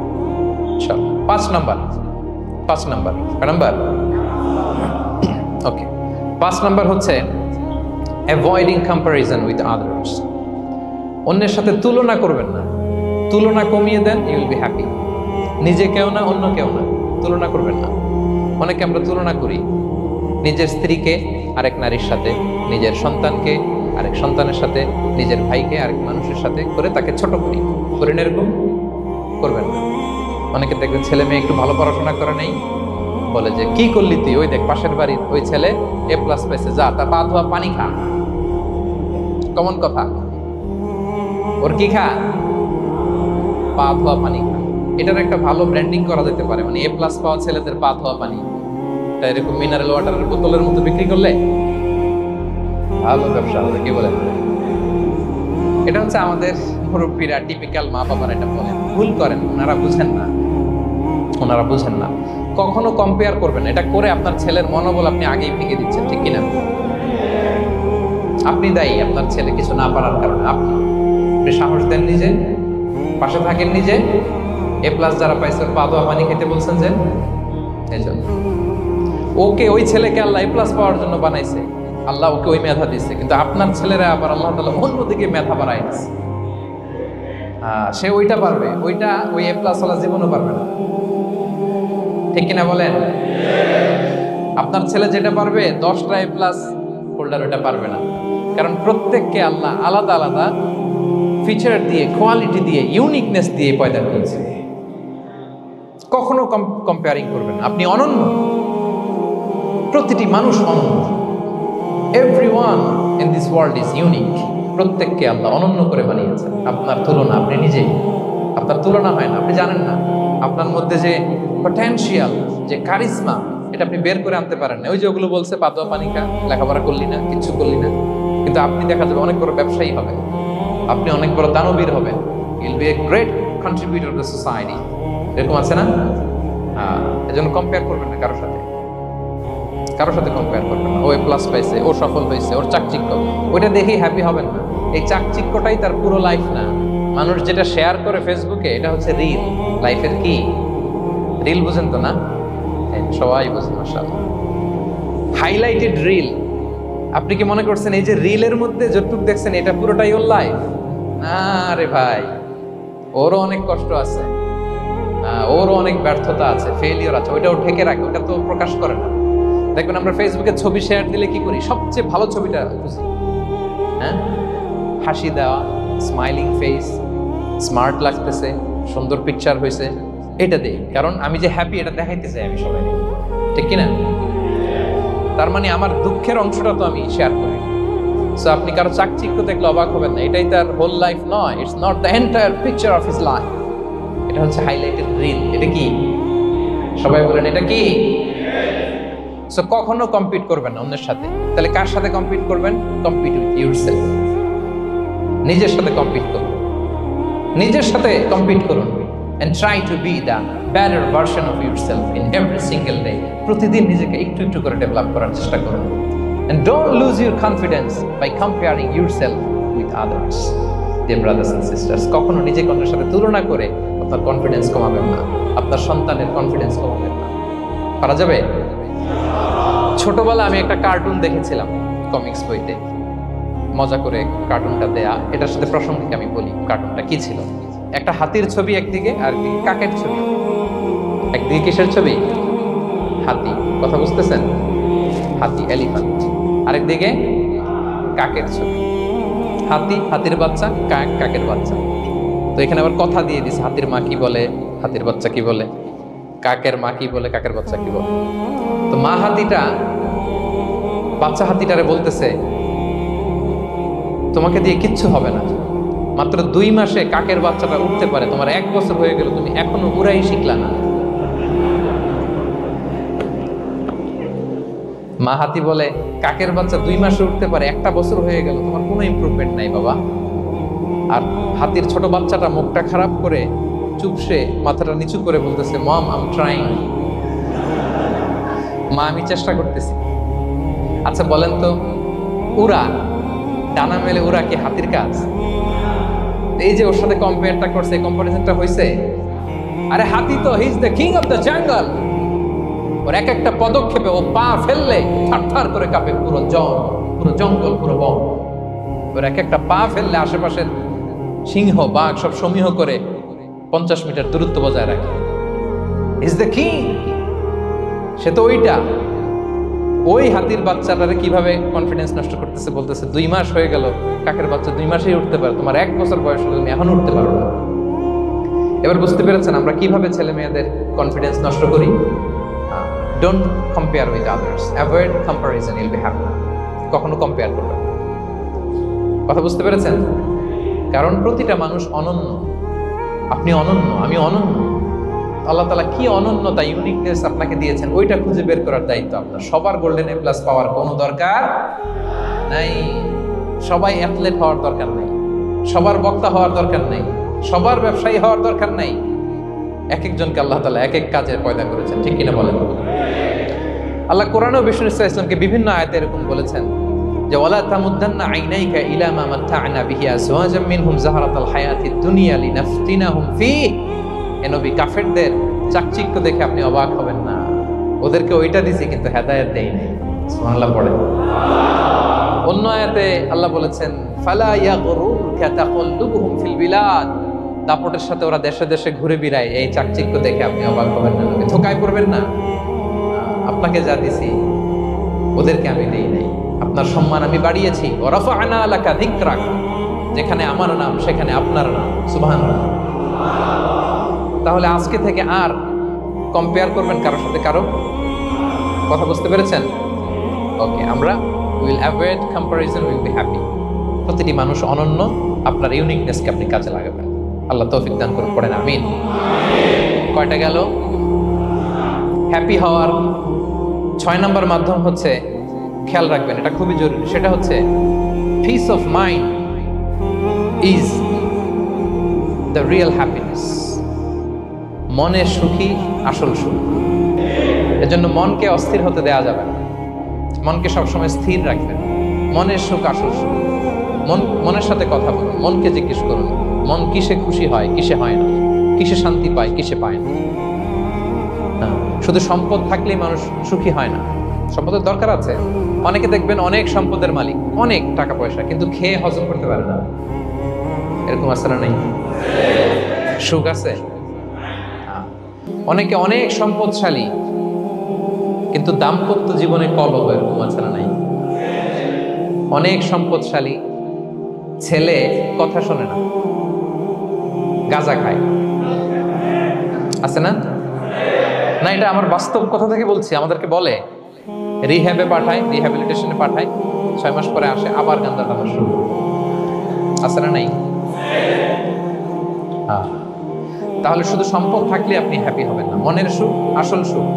চল 5 নাম্বার ওকে, 5 নাম্বার হচ্ছে অ্যাভয়েডিং কম্প্যারিজন উইথ আদার্স। অন্যের সাথে তুলনা করবেন না, তুলনা কমিয়ে দেন, ইউ উইল বি হ্যাপি। নিজে কেউ না, অন্য কেউ না, তুলনা করবেন না। অনেকে আমরা তুলনা করি, নিজের স্ত্রীকে আরেক নারীর সাথে, নিজের সন্তানকে আরেক সন্তানের সাথে, নিজের ভাইকে আরেক মানুষের সাথে করে তাকে ছোট করি। করেন এরকম? করবেন না। অনেকে দেখবেন ছেলে মেয়ে একটু ভালো পড়াশোনা করে নেই, বলে যে কি করলি তুই, ওই দেখ পাশের বাড়ির ওই ছেলে A+ পাইছে, যা তার পা ধোয়া পানি খা। কমন কথা, ওর কি খা? পা ধোয়া পানি খা। এটার একটা ভালো ব্র্যান্ডিং করা যেতে পারে, মানে A+ পাওয়া ছেলেদের পা ধোয়া পানি, এটা এরকম মিনারেল ওয়াটারের বোতলের মতো বিক্রি করলে ভালো ব্যবসা হবে। কি বলেন? এটা হচ্ছে আমাদের মুরব্বীরা, টিপিক্যাল মা বাবারা এটা বলেন, ভুল করেন, ওনারা বুঝেন না। কখনো কম্পেয়ার করবেন, এটা করে আপনার ছেলের মনোবল আপনি আগেই ভেঙে দিচ্ছেন, ঠিক কিনা? আপনি দায়ী আপনার ছেলে কিছু না পারার কারণে। আপনি সাহস দেন নিজে, পাশে থাকেন নিজে। A+ যারা পাইছে পা ধোয়া পানি খেতে বলছেন যে, এই জন্য ওকে, ওই ছেলেকে আল্লাহ A+ পাওয়ার জন্য বানাইছে, আল্লাহ ওকে ওই মেধা দিচ্ছে, কিন্তু আপনার ছেলেরা আবার আল্লাহ তাআলা অন্যদিকে মেধা বাড়াই দিচ্ছে। সে ওইটা পারবে, ওইটা ওই A+ ওয়ালা জীবনও পারবে না, ঠিক কিনা বলেন? আপনার ছেলে যেটা পারবে 10টা A+ হোল্ডার ওটা পারবে না, কারণ প্রত্যেককে আল্লাহ আলাদা আলাদা ফিচার দিয়ে, কোয়ালিটি দিয়ে, ইউনিকনেস দিয়ে পয়দা করেছে। কখনো কম্পেয়ারিং করবেন না, আপনি অনন্য। প্রতিটি মানুষ অনন্য। Everyone in this world is unique. প্রত্যেককে আল্লাহ অনন্য করে বানিয়েছেন। আপনার তুলনা আপনি নিজেই, আপনার তুলনা হয় না, আপনি জানেন না। আপনার মধ্যে যে পটেনশিয়াল, যে কারিজমা, এটা আপনি বের করে আনতে পারেন না। ওই যে ওগুলো বলছে পা ধোয়া পানি খা, লেখাপড়া করলি না, কিচ্ছু করলি না, কিন্তু আপনি দেখা যাবে অনেক বড় ব্যবসায়ী হবেন, আপনি অনেক বড় দানবীর হবেন। You'll B a great contributor two society. এরকম আছে না? এজন্য কম্পেয়ার করবেন না কারোর সাথে কম্পেয়ার করবেন না। ও A+ পাইছে, ও সফল হয়েছে, ওর চাকচিক্য, ওইটা দেখেই হ্যাপি হবেন না। এই চাকচিক্যটাই তার পুরো লাইফ না। মানুষ যেটা শেয়ার করে ফেসবুকে, এটা হচ্ছে রিল। লাইফের কি রিল? বুঝেন তো না? সবাই বুঝেন মাশাআল্লাহ। Highlighted reel. আপনি কি মনে করছেন এই যে রিলের মধ্যে যতটুকু দেখছেন এটা পুরোটাই ওর লাইফ? না রে ভাই, ওরও অনেক কষ্ট আছে, ওরও অনেক ব্যর্থতা আছে, ফেলিওর আছে, ওইটাও ঢেকে রাখে, ওটা তো প্রকাশ করে না। দেখবেন আমরা ফেসবুকে ছবি শেয়ার দিলে কি করি? সবচেয়ে ভালো ছবিটা খুঁজি, হ্যাঁ? হাসি দেওয়া, স্মাইলিং ফেস, স্মার্ট লাগতেছে, সুন্দর পিকচার হয়েছে, এটা দেই, কারণ আমি যে হ্যাপি এটা দেখাইতে চাই আমি সবাই, ঠিক কিনা? তার মানে আমার দুঃখের অংশটা তো আমি শেয়ার করি। সো আপনি কারো চাকচিক্য দেখলে অবাক হবেন না, এটাই তার হোল লাইফ নয়। It's not the entire picture of his life. এটা হচ্ছে হাইলাইটেড রিল। এটা কি? সবাই বলেন এটা কি? সো কখনো কম্পিট করবেন না অন্যের সাথে। তাহলে কার সাথে কম্পিট করবেন? Compete with yourself. নিজের সাথে কম্পিট করুন, নিজের সাথে কম্পিট করুন। and try to be the better version of yourself in every single day. প্রতিদিন নিজেকে একটু একটু করে ডেভেলপ করার চেষ্টা করুন। And don't lose your confidence by comparing yourself with others. Dear brothers and sisters, কখনো নিজেকে অন্যের সাথে তুলনা করে আপনার কনফিডেন্স কমাবেন না, আপনার সন্তানের কনফিডেন্স কমাবেন না। পারা যাবে? ছোটবেলা আমি একটা কার্টুন দেখেছিলাম কমিক্স বইতে, মজা করে কার্টুনটা দেয়া। এটার সাথে প্রসঙ্গিক আমি বলি কার্টুনটা কি ছিল। একটা হাতির ছবি একদিকে, আর একদিকে কাকের ছবি। একদিকে কিসের ছবি? হাতি। কথা বুঝতেছেন? হাতি, এলিফ্যান্ট। আরেকদিকে কাকের ছবি। হাতি, হাতির বাচ্চা, কাক, কাকের বাচ্চা। তো এখানে আবার কথা দিয়ে দিছে, হাতির মা কি বলে, হাতির বাচ্চা কি বলে, কাকের মা কি বলে, কাকের বাচ্চা কি বলে। তো মা হাতিটা বাচ্চা হাতিটারে বলতেছে, তোমাকে দিয়ে কিচ্ছু হবে না, মাত্র 2 মাসে কাকের বাচ্চাটা উঠতে পারে, তোমার 1 বছর হয়ে গেল, তুমি এখনো উড়াই শিখলা না। মা হাতি বলে, কাকের বাচ্চা 2 মাসে উঠতে পারে, 1টা বছর হয়ে গেল, তোমার কোনো ইমপ্রুভমেন্ট নাই বাবা। আর হাতির ছোট বাচ্চাটা মুখটা খারাপ করে চুপসে মাথাটা নিচু করে বলতেছে, মম আই এম ট্রাইং, মা আমি চেষ্টা করতেছি। আচ্ছা বলেন তো, উড়া, ডানা মেলে উড়া কি হাতির কাজ? এই যে ওর সাথে কম্পেয়ারটা করছে, কম্পারিজনটা হয়েছে। আরে হাতি তো he is the king of the jungle. ওর এক একটা পদক্ষেপে ও পা ফেললে থারথার করে কাঁপে পুরো জঙ্গল, পুরো বন। ওর এক একটা পা ফেললে আশেপাশের সিংহ, বাঘ সব সমীহ করে 50 মিটার দূরত্ব বজায় রাখে। Is the king. সে তো ওইটা। ওই হাতির বাচ্চাটারে কিভাবে কনফিডেন্স নষ্ট করতেছে, বলতেছে 2 মাস হয়ে গেল, কাকের বাচ্চা 2 মাসেই উঠতে পারে, তোমার 1 বছর বয়স হলে তুমি এখন উঠতে পারো না। এবার বুঝতে পেরেছেন আমরা কিভাবে ছেলে মেয়েদের কনফিডেন্স নষ্ট করি? Don't compare with others, avoid comparison, Yule be happy. কখনো কম্পেয়ার করবেন। কথা বুঝতে পেরেছেন? কারণ প্রতিটা মানুষ অনন্য। আপনি অনন্য, আমি অনন্য। আল্লাহ তাআলা কি অনন্যতা, ইউনিকনেস আপনাকে দিয়েছেন, ওইটা খুঁজে বের করার দায়িত্ব আপনার। সবার গোল্ডেন এ প্লাস পাওয়ার কোনো দরকার নাই, সবাই অ্যাথলেট হওয়ার দরকার নাই, সবার বক্তা হওয়ার দরকার নাই, সবার ব্যবসায়ী হওয়ার দরকার নাই। এক একজনকে আল্লাহ তাআলা এক এক কাজে পয়দা করেছেন, ঠিক কিনা বলেন? আল্লাহ কোরআনে বিষ্ণু ইসলামকে বিভিন্ন আয়াতে এরকম বলেছেন যে ওয়ালা তামুদ্দান্না আইনাইকা ইলা মা মাত্তা'না বিহি আজওয়াজাম মিনহুম যাহারাতাল হায়াতিদ দুনিয়া লিনাফতিনাহুম ফীহ। এ নবী, কাফেরদের চাকচিক্য দেখে আপনি অবাক হবেন না, ওদেরকে ওইটা দিছি কিন্তু হেদায়েত দেই নাই। সুবহানাল্লাহ পড়েন। অন্য আয়াতে আল্লাহ বলেছেন ফালা ইয়াগরুরকা তাকাল্লুবুহুম ফিল বিলাদ। দাপটের সাথে ওরা দেশে দেশে ঘুরে বেড়ায়, এই চাকচিক্য দেখে আপনি অবাক হবেন না, ধোঁকায় পড়বেন না। আপনাকে যা দিছি ওদেরকে আমি দেই নাই। আপনার সম্মান আমি বাড়িয়েছি। ওয়া রাফা'না লাকা যিকরাক, যেখানে আমার নাম সেখানে আপনার নাম। সুবহানাল্লাহ। তাহলে আজকে থেকে আর কম্পেয়ার করবেন কারোর সাথে কারো। কথা বুঝতে পেরেছেন? ওকে, আমরা will avoid comparison, will be happy. প্রতিটি মানুষ অনন্য, আপনার ইউনিকনেসকে আপনি কাজে লাগাবেন। আল্লাহ তৌফিক দান করুন, পড়েন আমিন। কয়টা গেল? হ্যাপি হওয়ার 6 নম্বর মাধ্যম হচ্ছে, খেয়াল রাখবেন এটা খুবই জরুরি, সেটা হচ্ছে piece of mind is the real happiness. মনের সুখী আসল সুখ। এজন্য মনকে অস্থির হতে দেয়া যাবে না, মনকে সবসময় স্থির রাখবেন। মনের সুখ আসল সুখ। মনের সাথে কথা বলুন, মনকে জিজ্ঞেস করুন মন কিসে খুশি হয়, কিসে হয় না, কিসে শান্তি পায়, কিসে পায় না। শুধু সম্পদ থাকলেই মানুষ সুখী হয় না, সম্পদের দরকার আছে। অনেকে দেখবেন অনেক সম্পদের মালিক, অনেক টাকা পয়সা, কিন্তু খেয়ে হজম করতে পারে না। এরকম আছে না? নেই? সুখ আছে। অনেকে অনেক সম্পদশালী কিন্তু দাম্পত্য জীবনে কলহ, এরকম আছে না? নাই? অনেক সম্পদশালী ছেলে কথা শোনে না, গাঁজা খায়, আছে না? না, এটা আমার বাস্তব কথা থেকে বলছি। আমাদেরকে বলে রিহ্যাবে পাঠায়, রিহ্যাবিলিটেশনে পাঠায়, 6 মাস পরে আসে আবার গাঁজা টানা শুরু। আছে না? নাই? তাহলে শুধু সম্পদ থাকলে আপনি হ্যাপি হবেন না। মনের সুখ আসল সুখ।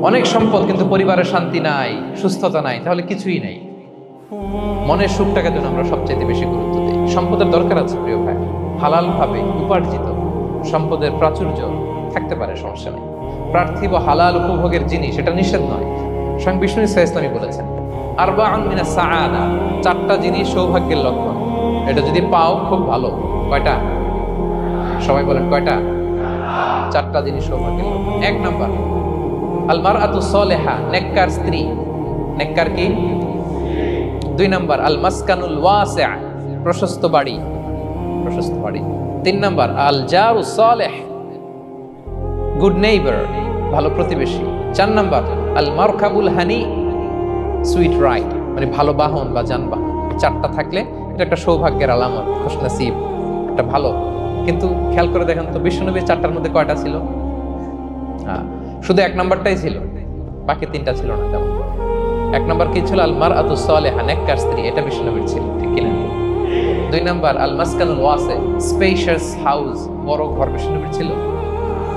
অনেক সম্পদ কিন্তু পরিবারের শান্তি নাই, সুস্থতা নাই, তাহলে কিছুই নাই। মনের সুখটাকে যেন আমরা সবচেয়ে বেশি গুরুত্ব দিই। সম্পদের দরকার আছে প্রিয় ভাই, হালাল ভাবে উপার্জিত, সম্পদের প্রাচুর্য থাকতে পারে, সমস্যা নেই। পার্থিব হালাল উপভোগের জিনিস, এটা নিষেধ নয়। স্বয়ং বিষ্ণু ইসলামী বলেছেন আরবাউন মিনাস সাআদা, 4টা জিনিস সৌভাগ্যের লক্ষণ, এটা যদি পাও খুব ভালো। কয়টা? সবাই বলেন কয়টা? 4টা জিনিস সৌভাগ্যের লক্ষণ। 1 নাম্বার আল মারআতু সালিহা, নেককার স্ত্রী। নেককার কি? 2 নাম্বার আল মাসকানুল ওয়াসি', প্রশস্ত বাড়ি, প্রশস্ত বাড়ি। 3 নাম্বার আল জারু সালিহ, গুড নেইবার, ভালো প্রতিবেশী। 4 নাম্বার আল মারকাবুল হানি, সুইট রাইড, মানে ভালো বাহন বা যানবাহন। 4টা থাকলে এটা একটা সৌভাগ্যের আলামত, খুশনসিব, একটা ভালো। কিন্তু খেয়াল করে দেখেন তো বিশ্বনবীর 4টার মধ্যে কয়টা ছিল? শুধু 1 নাম্বারটাই ছিল, বাকি 3টা ছিল না। তেমন 1 নাম্বার কি ছিল? আল মারআতু সালিহা, নেককার স্ত্রী, এটা বিশ্বনবীর ছিল, ঠিক কিনা? 2 নাম্বার আল মাসকানুল ওয়াসি', স্পেশিয়াস হাউস, বড় ঘর, বিশ্বনবীর ছিল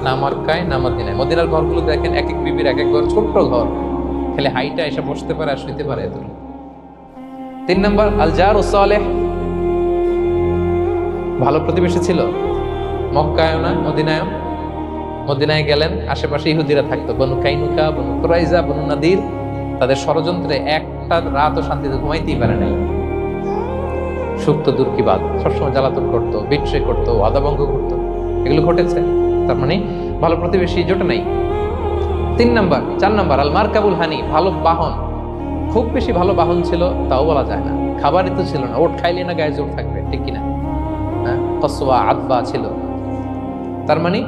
না? মক্কায় না মদিনায়? মদিনার ঘরগুলো দেখেন এক এক বিবির এক এক ঘর, ছোট্ট ঘর, খেলে হাইটা এসে বসতে পারে আর শুইতে পারে এত। 3 নাম্বার আল জারু সালিহ, ভালো প্রতিবেশী ছিল। মক্কায় না মদিনায়? মদিনায় গেলেন, আশেপাশে ইহুদিরা থাকতো, বনু কাইনুকা, বনু কুরাইজা, বনু নাদির। তাদের ষড়যন্ত্রে একটা রাতও শান্তিতে ঘুমাইতেই পারে নাই। সুপ্ত দুর্কিবাদ, সবসময় জ্বালাতন করতো, বিট্রে করতো, আদাভঙ্গ করতো, এগুলো ঘটেছে। তার মানে ভালো প্রতিবেশী জোটে নাই। 4 নাম্বার আল মারকাবুল হানি, ভালো বাহন। খুব বেশি ভালো বাহন ছিল তাও বলা যায় না, খাবারই তো ছিল না। ওট খাইলে না গায়ে জোর থাকবে, ঠিক কিনা? হ্যাঁ, কসওয়া আদবা ছিল। তার মানে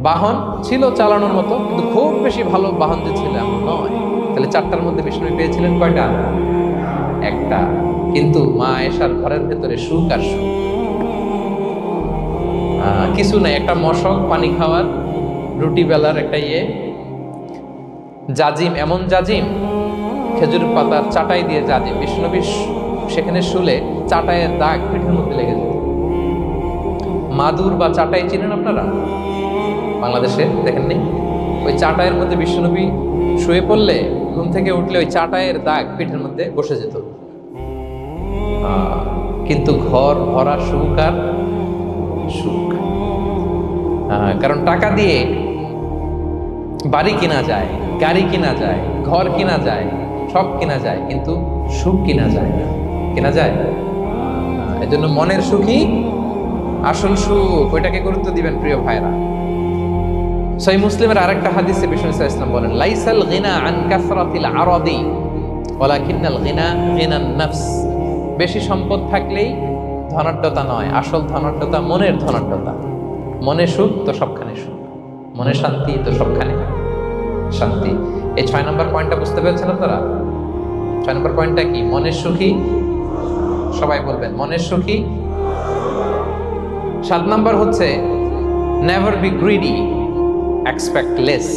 বাহন ছিল চালানোর মতো, কিন্তু খুব বেশি ভালো বাহন যে ছিল এমন নয়। তাহলে 4টার মধ্যে বিষ্ণু পেয়েছিলেন কয়টা? 1টা। কিন্তু মা আয়েশার ঘরের ভেতরে সুখ আর সুখ, কিছু নাই। একটা মশক, পানি খাওয়ার, রুটি বেলার একটা জাজিম, এমন জাজিম, খেজুর পাতার চাটাই দিয়ে জাজিম। বিষ্ণুনবী সেখানে শুলে চাটাইয়ের দাগ পিঠের মধ্যে লেগে যেত। মাদুর বা চাটাই চিনেন আপনারা? বাংলাদেশে দেখেননি? ওই চাটাইয়ের মধ্যে বিষ্ণুনবী শুয়ে পড়লে, ঘুম থেকে উঠলে ওই চাটাইয়ের দাগ পিঠের মধ্যে বসে যেত। কিন্তু ঘর ভরা সুখ আর সুখ। কারণ টাকা দিয়ে বাড়ি কিনা যায়, গাড়ি কিনা যায়, ঘর কিনা যায়, সব কিনা যায়, কিন্তু সুখ কিনা যায় না। কিনা যায়? এজন্য মনের সুখই আসল সুখ, ওইটাকে গুরুত্ব দিবেন প্রিয় ভাইরা। সহিহ মুসলিমের আরেকটা হাদিসে বিষ্ণু ইসলাম বলেন লাইসাল গিনা আন কাসরাতিল আরাদি ওয়ালাকিন্নাল গিনা গিনান নাফস। বেশি সম্পদ থাকলেই ধনাঢ্যতা নয়, আসল ধনাঢ্যতা মনের ধনাঢ্যতা। মনে সুখ তো সবখানে সুখ, মনে শান্তি তো সবখানে শান্তি। এই 6 নম্বর পয়েন্টটা বুঝতে পেরেছেন আপনারা? 6 নম্বর পয়েন্টটা কি? মনের সুখী। সবাই বলবেন মনের সুখী। 7 নম্বর হচ্ছে never be greedy, expect less.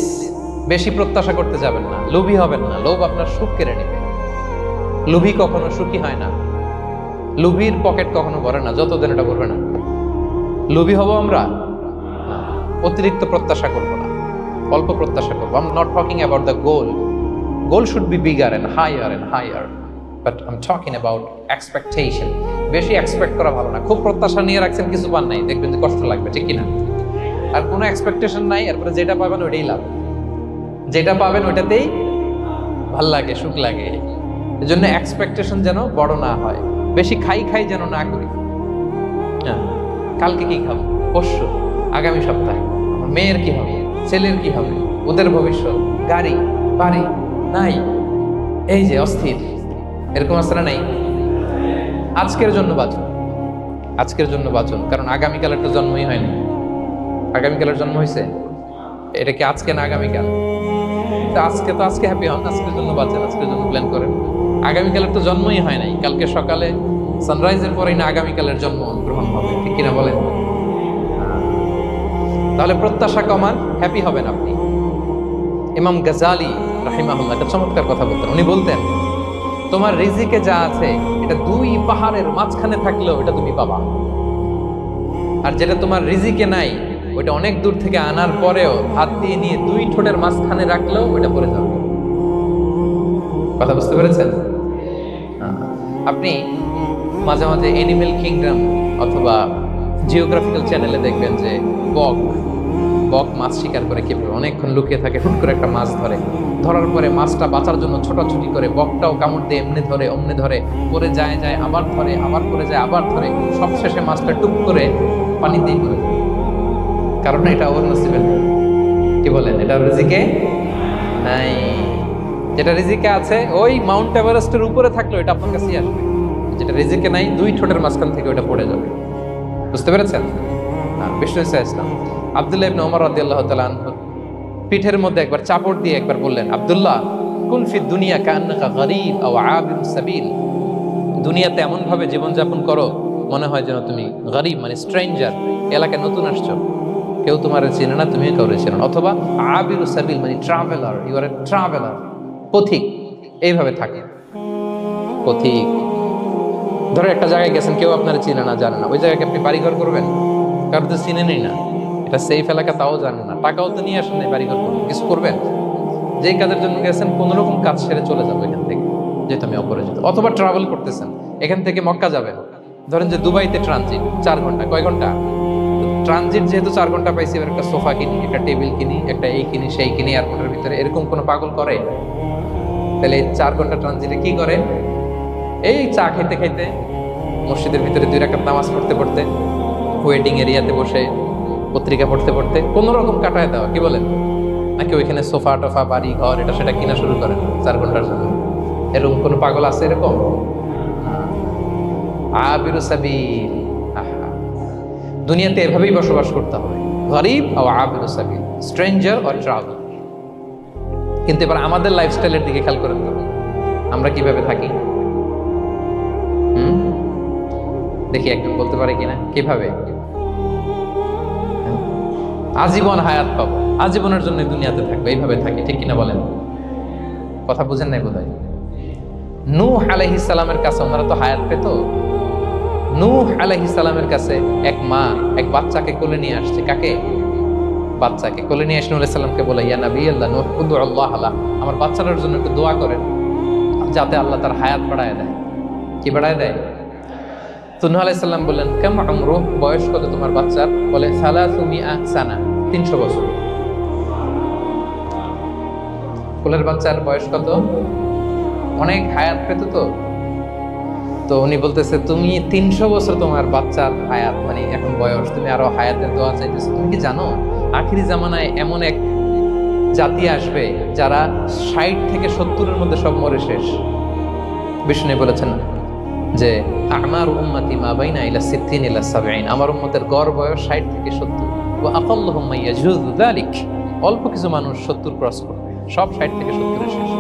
বেশি প্রত্যাশা করতে যাবেন না, লোভী হবেন না। লোভ আপনার সুখ কেড়ে নেবে। লোভী কখনো সুখী হয় না। লোভীর পকেট কখনো ভরে না, যতদিন এটা ভরবে না। লোভী হব আমরা, অতিরিক্ত প্রত্যাশা করবো না, অল্প প্রত্যাশা করবো। I'm not talking about the goal. Goal should be bigger and higher. But I'm talking about expectation. বেশি এক্সপেক্ট করা ভালো না। খুব প্রত্যাশা নিয়ে রাখছেন, কিছু পান নাই, দেখবেন যে কষ্ট লাগবে, ঠিক কিনা? আর কোনো এক্সপেকটেশন নাই, এরপরে যেটা পাবেন ওইটাই লাভ। যেটা পাবেন ওইটাতেই ভাল লাগে, সুখ লাগে। এজন্য এক্সপেকটেশন যেন বড় না হয়। বেশি খাই যেন না করি। হ্যাঁ, কালকে কি খাবো, পরশু, আগামী সপ্তাহে আমার মেয়ের কি হবে, ছেলের কি হবে, ওদের ভবিষ্যৎ, গাড়ি বাড়ি নাই, এই যে অস্থির, এরকম আসলে নাই। আজকের জন্য বাঁচুন, আজকের জন্য বাঁচুন, কারণ আগামীকালের তো জন্মই হয়নি। আগামীকালের জন্ম হয়েছে, এটা কি আজকে না আগামীকাল? আজকে হ্যাপি হন, আজকের জন্য বাঁচেন, আজকের জন্য প্ল্যান করেন। আগামীকালের তো জন্মই হয় নাই। কালকে সকালে সানরাইজের পরেই না আগামীকালের জন্ম গ্রহণ হবে, ঠিক কিনা বলেন? তাহলে প্রত্যাশা কমান, হ্যাপি হবেন আপনি। ইমাম গাজালি রাহিমাহুল্লাহ একটা চমৎকার কথা বলতেন। উনি বলতেন, তোমার রিজিকে যা আছে এটা 2 পাহাড়ের মাঝখানে থাকলেও এটা তুমি পাবা, আর যেটা তোমার রিজিকে নাই ওইটা অনেক দূর থেকে আনার পরেও হাত দিয়ে নিয়ে 2 ঠোঁটের মাঝখানে রাখলেও ওইটা পড়ে যাবে। কথা বুঝতে পেরেছেন? আপনি মাঝে মাঝে অ্যানিমেল কিংডম অথবা জিওগ্রাফিক্যাল চ্যানেলে দেখবেন যে বক, বক মাছ শিকার করে খেপে অনেকক্ষণ লুকিয়ে থাকে, হুট করে একটা মাছ ধরে, ধরার পরে মাছটা বাঁচার জন্য ছোটাছুটি করে, বকটাও কামড় দিয়ে এমনি ধরে অমনি ধরে, পরে যায় যায় আবার ধরে, আবার পরে যায় আবার ধরে, সবশেষে মাছটা টুপ করে পানিতেই পড়ে। কারণ এটা ওর নসিবে নেই। কি বলেন, এটা রিজিকে নাই। যেটা রিজিকে আছে ওই মাউন্ট এভারেস্টের উপরে থাকলো এটা আপনার কাছেই আসবে, যেটা রিজিকে নাই 2 ঠোঁটের মাঝখান থেকে ওটা পড়ে যাবে। বুঝতে পেরেছেন? বিষ্ণু ইসলাম আব্দুল্লাহ ইবনে ওমর রাদিয়াল্লাহু তাআলা আনহু পিঠের মধ্যে একবার চাপড় দিয়ে একবার বললেন, আব্দুল্লাহ কুন ফি দুনিয়া কান্নাকা গরীব আও আবিরুস সাবিল, দুনিয়াতে এমন ভাবে জীবনযাপন করো মনে হয় যেন তুমি গরীব মানে স্ট্রেঞ্জার, এলাকায় নতুন আসছো, কেউ তোমার চেনে না, তুমিও কাউরে চেনো না, অথবা আবিরুস সাবিল মানে traveller, you are a traveller, পথিক। এইভাবে থাকে পথিক। ধরো একটা জায়গায় গেছেন, কেউ আপনার চিনে না জানে না, ওই জায়গায় আপনি বাড়িঘর করবেন? কারো তো চিনেনই না, এটা সেফ এলাকা তাও জানেন না, টাকাও তো নিয়ে আসেন নাই বাড়িঘর করবেন, কিছু করবেন? যেই কাজের জন্য গেছেন কোনো রকম কাজ সেরে চলে যাবো এখান থেকে, যেহেতু আমি অপরিচিত। অথবা ট্রাভেল করতেছেন, এখান থেকে মক্কা যাবেন, ধরেন যে দুবাইতে ট্রানজিট 4 ঘন্টা, কয় ঘন্টা ট্রানজিট, যেহেতু 4 ঘন্টা পাইছি, এবার একটা সোফা কিনি, একটা টেবিল কিনি, একটা এই কিনি সেই কিনি এয়ারপোর্টের ভিতরে, এরকম কোনো পাগল করে? তাহলে এই 4 ঘন্টা ট্রানজিটে কি করে? এই চা খেতে খেতে, মসজিদের ভিতরে 2 রাকাত নামাজ পড়তে পড়তে, ওয়েটিং এরিয়াতে বসে পত্রিকা পড়তে পড়তে কোন রকম কাটায় দেওয়া। কি বলেন? নাকি ওইখানে সোফা টোফা বাড়ি ঘর এটা সেটা কিনা শুরু করেন 4 ঘন্টার জন্য? এরকম কোন পাগল আছে এরকম? আবিরু সাবিল। দুনিয়াতে এভাবেই বসবাস করতে হবে, গরিব ও আবিরু সাবিল, স্ট্রেঞ্জার অর ট্রাভেল। কিন্তু এবার আমাদের লাইফস্টাইলের দিকে খেয়াল করেন তো, আমরা কিভাবে থাকি? দেখি একজন বলতে পারে কিনা কিভাবে? আজীবন হায়াত পাবো, আজীবনের জন্য দুনিয়াতে থাকবে, এইভাবে থাকি, ঠিক কিনা বলেন? কথা বুঝেন নাই বোধহয়। নূহ আলাইহিস সালামের কাছে ওনারা তো হায়াত পেত। নূহ আলাইহিস সালামের কাছে এক মা এক বাচ্চাকে কোলে নিয়ে আসছে। কাকে? বাচ্চাকে কোলে নিয়ে এসে নূহ আলাইহিস সালামকে বলে, ইয়া নবী আল্লাহ নূহ উদু আল্লাহ আলা, আমার বাচ্চাটার জন্য একটু দোয়া করেন যাতে আল্লাহ তার হায়াত বাড়ায় দেয়। কি বাড়ায় দেয়? তো নূহ আলাইহিস সালাম বললেন, কাম উমরু, বয়স কত তোমার বাচ্চার? বলে 300 সানা, 300 বছর। কোলের বাচ্চার বয়স কত? অনেক হায়াত পেত তো। তো উনি বলতেছে, তুমি 300 বছর তোমার বাচ্চার হায়াত, মানে এখন বয়স, তুমি আরো হায়াতের দোয়া চাইতেছো। তুমি কি জানো আখিরি জামানায় এমন এক জাতি আসবে যারা 60 থেকে 70-এর মধ্যে সব মরে শেষ। বিষ্ণু বলেছেন যে আমার উম্মতি মা বাইনা ইলা 60 ইলা 70, আমার উম্মতের গড় বয়স 60 থেকে 70। ওয়া আকাল্লুহুম ইয়াজুযু যালিক, অল্প কিছু মানুষ 70 ক্রস করবে, সব 60 থেকে 70-এ শেষ।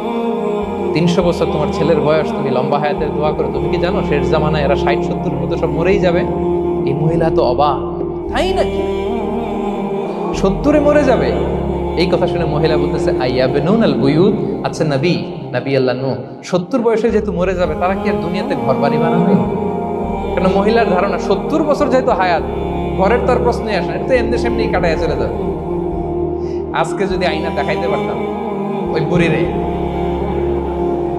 300 বছর তোমার ছেলের বয়স, তুমি লম্বা হায়াতের দোয়া করো। তুমি কি জানো শেষ জামানায় এরা 60-70-এর মধ্যে সব মরেই যাবে? এই মহিলা তো অবাক, তাই নাকি 70-এ মরে যাবে? এই কথা শুনে মহিলা বলতেছে, আইয়াবনুনাল বুয়ুত, আচ্ছা নবী আল্লাহ নূহ 70 বয়সে যেহেতু মরে যাবে, তারা কি আর দুনিয়াতে ঘর বাড়ি বানাবে? কেন মহিলার ধারণা 70 বছর যেহেতু হায়াত, ঘরের তার প্রশ্নই আসে না, এটা তো এমনি সেমনি কাটায় চলে যাবে। আজকে যদি আয়না দেখাইতে পারতাম ওই বুড়িরে,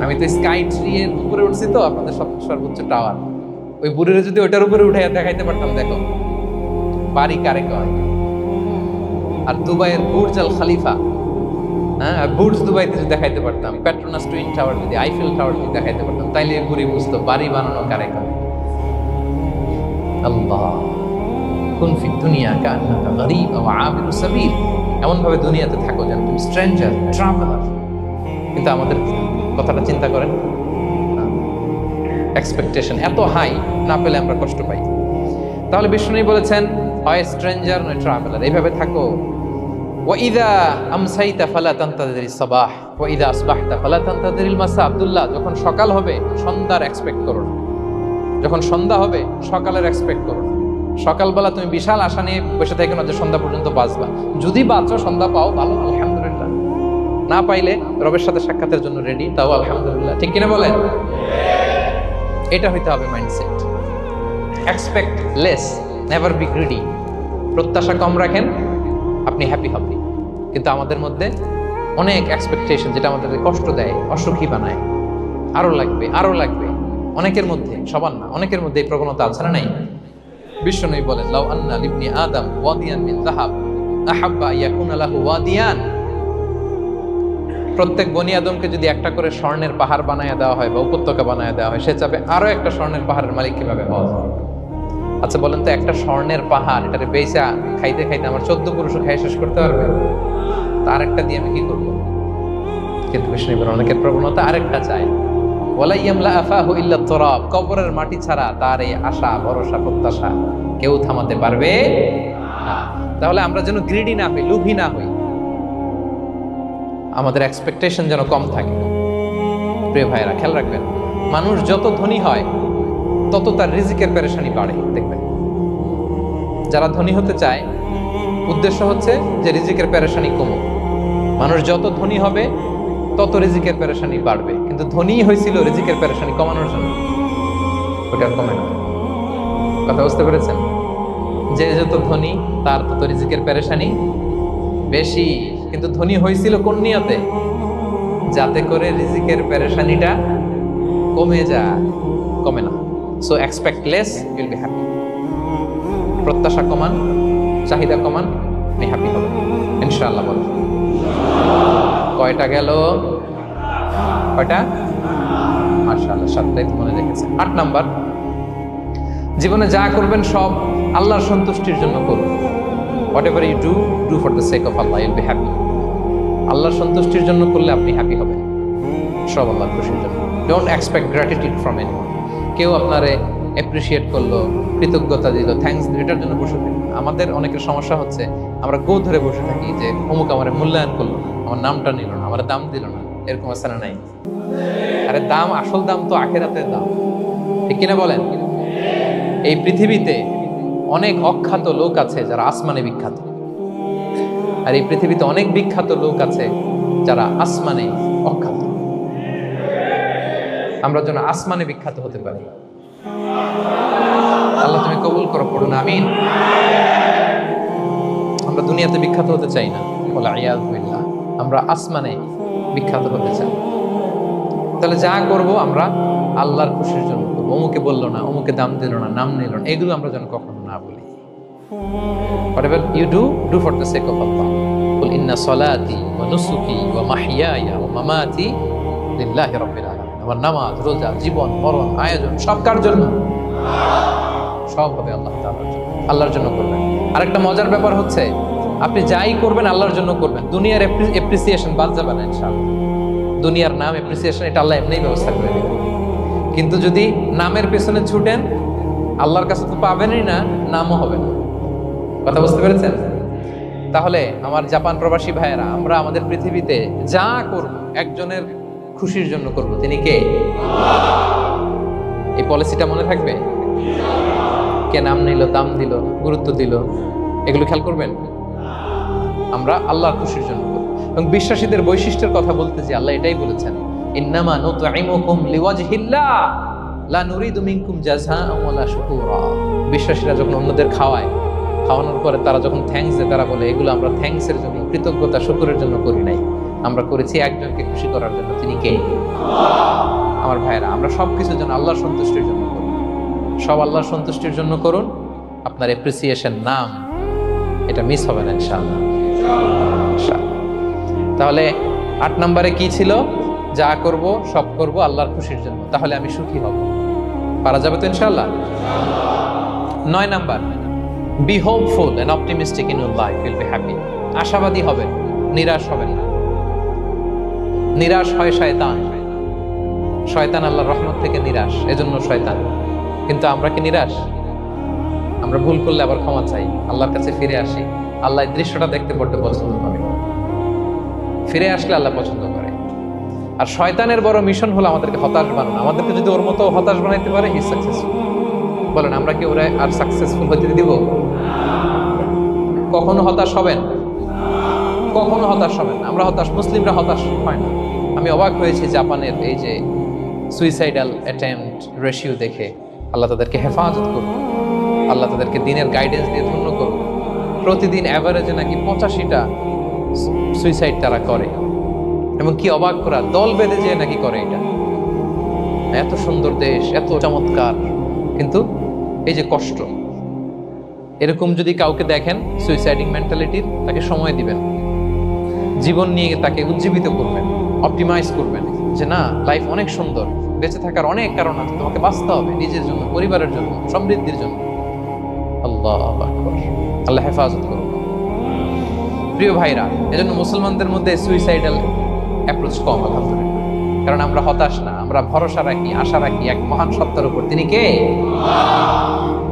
আমি তো স্কাই ট্রি এর উপরে উঠছি, তো আপনাদের সর্বোচ্চ টাওয়ার, ওই বুড়িরে যদি ওইটার উপরে উঠে দেখাইতে পারতাম, দেখো বাড়ি কারে কয়। আর দুবাইয়ের বুর্জ আল খালিফা, হ্যাঁ বুর্জ দুবাইতে যদি দেখাইতে পারতাম, পেট্রোনাস টুইন টাওয়ার যদি, আইফেল টাওয়ার যদি দেখাইতে পারতাম, তাইলে বুড়ি বুঝতো বাড়ি বানানো কারে কয়। আল্লাহ, কুন ফি দুনিয়া কান্নাকা গরীব আও আবিরু সাবিল, এমন ভাবে দুনিয়াতে থাকো যেন তুমি স্ট্রেঞ্জার, ট্রাভেলার। কিন্তু আমাদের কথাটা চিন্তা করেন, এক্সপেকটেশন এত হাই, না পেলে আমরা কষ্ট পাই। তাহলে বিষ্ণু বলেছেন, হয় স্ট্রেঞ্জার নয় ট্রাভেলার, এইভাবে থাকো। ওয়াইদা আমসাইতা ফালা তানতাযিরিস সাবাহ ওয়াইদা আসবাহতা ফালা তানতাযিরিল মাসা। আব্দুল্লাহ, যখন সকাল হবে সন্ধ্যার এক্সপেক্ট করো না, যখন সন্ধ্যা হবে সকালের এক্সপেক্ট করো না। সকালবেলা তুমি বিশাল আশা নিয়ে বসে থাকো না যে সন্ধ্যা পর্যন্ত বাঁচবা। যদি বাঁচো, সন্ধ্যা পাও, ভালো, আলহামদুলিল্লাহ। না পাইলে রবের সাথে সাক্ষাতের জন্য রেডি, তাও আলহামদুলিল্লাহ। ঠিক কিনা বলেন? এটা হইতে হবে mindset. Expect less, never be greedy. প্রত্যাশা কম রাখেন, আপনি হ্যাপি হবেন। কিন্তু আমাদের মধ্যে অনেক এক্সপেকটেশন, যেটা আমাদেরকে কষ্ট দেয়, অসুখী বানায়, আরো লাগবে আরো লাগবে। অনেকের মধ্যে, সবার না, অনেকের মধ্যে এই প্রবণতা আছে না নাই? বিশ্বনবী বলেন, লাউ আন্না লিবনি আদম ওয়াদিয়ান মিন যাহাব আহাব্বা ইয়াকুনা লাহু ওয়াদিয়ান, প্রত্যেক বনি আদমকে যদি একটা করে স্বর্ণের পাহাড় বানায় দেওয়া হয় বা উপত্যকা বানায় দেওয়া হয়, সে চাবে আরো একটা স্বর্ণের পাহাড়ের মালিক কিভাবে হওয়া যায়। আচ্ছা বলেন তো, একটা স্বর্ণের পাহাড় এটারে বেচা খাইতে খাইতে আমার 14 পুরুষ খাই শেষ করতে পারবে? তার একটা দিয়ে আমি কি করবো? কিন্তু বিষ্ণু অনেকের প্রবণতা আরেকটা চাই, ওয়ালা ইয়ামলা আফাহু ইল্লা তুরাব, কবরের মাটি ছাড়া তার এই আশা ভরসা প্রত্যাশা কেউ থামাতে পারবে না। তাহলে আমরা যেন গ্রিডি না হই, লোভী না হই, আমাদের এক্সপেকটেশন যেন কম থাকে। প্রিয় ভাইরা, খেয়াল রাখবেন, মানুষ যত ধনী হয় তত তার রিজিকের পেরেশানি বাড়ে। দেখবেন, যারা ধনী হতে চায় উদ্দেশ্য হচ্ছে যে রিজিকের পেরেশানি কমুক। মানুষ যত ধনী হবে তত রিজিকের পেরেশানি বাড়বে, কিন্তু ধনী হয়েছিল রিজিকের পেরেশানি কমানোর জন্য, ওটা কমে না। কথা বুঝতে পেরেছেন? যে যত ধনী তার তত রিজিকের পেরেশানি বেশি, কিন্তু ধনী হয়েছিল কোন নিয়তে? যাতে করে রিজিকের পেরেশানিটা কমে যায়, কমে না। So expect less, will be happy. প্রত্যাশা কমান, চাহিদা কমান, আপনি হ্যাপি হবেন ইনশাআল্লাহ। বলুন কয়টা গেল? কয়টা? মাশাআল্লাহ, 7টাই মনে রেখেছেন। 8 নাম্বার, জীবনে যা করবেন সব আল্লাহর সন্তুষ্টির জন্য করুন। Whatever you do, do for the sake of Allah, you'll be happy. আল্লাহর সন্তুষ্টির জন্য করলে আপনি হ্যাপি হবেন, সব আল্লাহর খুশির জন্য। Don't expect gratitude from anyone. কেউ আপনারে অ্যাপ্রিশিয়েট করলো, কৃতজ্ঞতা দিল, থ্যাঙ্কস দিল, এটার জন্য বসে থাকি। আমাদের অনেকের সমস্যা হচ্ছে আমরা গো ধরে বসে থাকি যে অমুক আমার মূল্যায়ন করলো না, আমার নামটা নিল না, আমার দাম দিল না। এরকম আছে না নাই? আরে দাম, আসল দাম তো আখিরাতের দাম, ঠিক কিনা বলেন? এই পৃথিবীতে অনেক অখ্যাত লোক আছে যারা আসমানে বিখ্যাত, আর এই পৃথিবীতে অনেক বিখ্যাত লোক আছে যারা আসমানে অখ্যাত। আমরা যেন আসমানে বিখ্যাত হতে পারি। আল্লাহ তুমি কবুল করো, পড়ুন আমিন। আমরা দুনিয়াতে বিখ্যাত হতে চাই না, বলা ইয়াজ বিল্লাহ, আমরা আসমানে বিখ্যাত হতে চাই। তাহলে যা করব আমরা আল্লাহর খুশির জন্য করবো। অমুকে বললো না, অমুকে দাম দিল না, নাম নিল না, এগুলো আমরা যেন কখনো না বলি। Whatever you do, do for the sake of Allah. Qul inna salati wa nusuki wa mahyaya wa mamati lillahi rabbil alamin. আমার নামাজ, রোজা, জীবন, মরণ, আয়োজন সব কার জন্য? সব হবে আল্লাহ তাআলার জন্য, আল্লাহর জন্য করবেন। আরেকটা মজার ব্যাপার হচ্ছে, আপনি যাই করবেন আল্লাহর জন্য করবেন। দুনিয়ার অ্যাপ্রিসিয়েশন বাদ যাবে না ইনশাআল্লাহ। দুনিয়ার নাম, অ্যাপ্রিসিয়েশন, এটা আল্লাহ এমনিই ব্যবস্থা করে দেবেন। কিন্তু যদি নামের পেছনে ছুটেন, আল্লাহর কাছে তো পাবেনই না, নামও হবে না। কথা বুঝতে পেরেছেন? তাহলে আমার জাপান প্রবাসী ভাইয়েরা, আমরা আমাদের পৃথিবীতে যা করব একজনের খুশির জন্য করব। তিনি কে? এই পলিসিটা মনে থাকবে? কে নাম নিল, দাম দিল, গুরুত্ব দিল, এগুলো খেয়াল করবেন। আমরা আল্লাহর খুশির জন্য করব। এবং বিশ্বাসীদের বৈশিষ্ট্যের কথা বলতে যে আল্লাহ এটাই বলেছেন, ইন্নামা নুতঈমুকুম লিওয়াজহিল্লাহ লা নুরিদু মিনকুম জাযাআন ওয়ালা শুকুরা। বিশ্বাসীরা যখন অন্যদের খাওয়ানোর পরে তারা যখন থ্যাঙ্কস দেয়, তারা বলে এগুলো আমরা থ্যাঙ্কসের জন্য, কৃতজ্ঞতা শুকরের জন্য করি নাই, আমরা করেছি একজনকে খুশি করার জন্য। তিনি কে? আমার ভাইয়েরা, আমরা সবকিছু যেন আল্লাহর সন্তুষ্টির জন্য করুন, সব আল্লাহর সন্তুষ্টির জন্য করুন। আপনার অ্যাপ্রিসিয়েশন, নাম, এটা মিস হবে না ইনশাআল্লাহ। তাহলে 8 নম্বরে কি ছিল? যা করব সব করব আল্লাহর খুশির জন্য, তাহলে আমি সুখী হব। পারা যাবে তো ইনশাআল্লাহ? 9 number, be hopeful and optimistic in your life, will be happy. আশাবাদী হবেন, নিরাশ হবেন না। নিরাশ হয় শয়তান, শয়তান আল্লাহর রহমত থেকে নিরাশ, এজন্য শয়তান। কিন্তু আমরা কি নিরাশ? আমরা ভুল করলে আবার ক্ষমা চাই, আল্লাহর কাছে ফিরে আসি। আল্লাহ এই দৃশ্যটা দেখতে পড়তে পছন্দ করে, ফিরে আসলে আল্লাহ পছন্দ করে। আর শয়তানের বড় মিশন হলো আমাদেরকে হতাশ বানানো। আমাদেরকে যদি ওর মতো হতাশ বানাইতে পারে, হি সাকসেসফুল। বলেন, আমরা কি ওরা আর সাকসেসফুল হতে দিব? কখনো হতাশ হবেন? কখনো হতাশ হবেন না। আমরা হতাশ, মুসলিমরা হতাশ হয় না। আমি অবাক হয়েছি জাপানের এই যে সুইসাইডাল অ্যাটেম্পট রেশিও দেখে। আল্লাহ তাদেরকে হেফাজত করুন, আল্লাহ তাদেরকে দিনের গাইডেন্স দিয়ে ধন্য করুন। প্রতিদিন অ্যাভারেজে নাকি 85টা সুইসাইড তারা করে, এবং কি অবাক করা, দল বেঁধে যেয়ে নাকি করে। এটা এত সুন্দর দেশ, এত চমৎকার, কিন্তু এই যে কষ্ট, এরকম যদি কাউকে দেখেন সুইসাইডিং মেন্টালিটির, তাকে সময় দিবেন, জীবন নিয়ে তাকে উজ্জীবিত করবেন, অপটিমাইজ করবেন যে না, লাইফ অনেক সুন্দর, বেঁচে থাকার অনেক কারণ আছে, তোমাকে বাঁচতে হবে নিজের জন্য, পরিবারের জন্য, সমৃদ্ধির জন্য। আল্লাহু আকবার। আল্লাহ হেফাজত করুন। প্রিয় ভাইরা, এজন্য মুসলমানদের মধ্যে সুইসাইডাল অ্যাপ্রোচ কম আলহামদুলিল্লাহ। কারণ আমরা হতাশ না, আমরা ভরসা রাখি, আশা রাখি এক মহান সত্তার উপর। তিনি কে?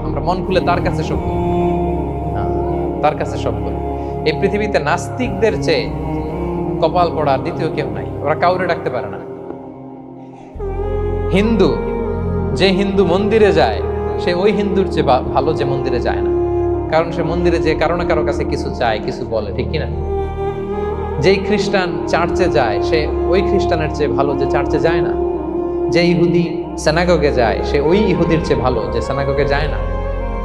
আমরা মন খুলে তার কাছে সব করি, তার কাছে সব করি। এই পৃথিবীতে নাস্তিকদের চেয়ে কপাল পড়ার দ্বিতীয় কেউ নাই। ওরা কাউরে ডাকতে পারে না। হিন্দু, যে হিন্দু মন্দিরে যায় সে ওই হিন্দুর চেয়ে ভালো যে মন্দিরে যায় না। কারণ সে মন্দিরে যে কারো না কারো কাছে কিছু চায়, কিছু বলে, ঠিক কিনা? যেই খ্রিস্টান চার্চে যায় সে ওই খ্রিস্টানের চেয়ে ভালো যে চার্চে যায় না। যে ইহুদি সেনাগগে যায় সে ওই ইহুদির চেয়ে ভালো যে সেনাগগে যায় না।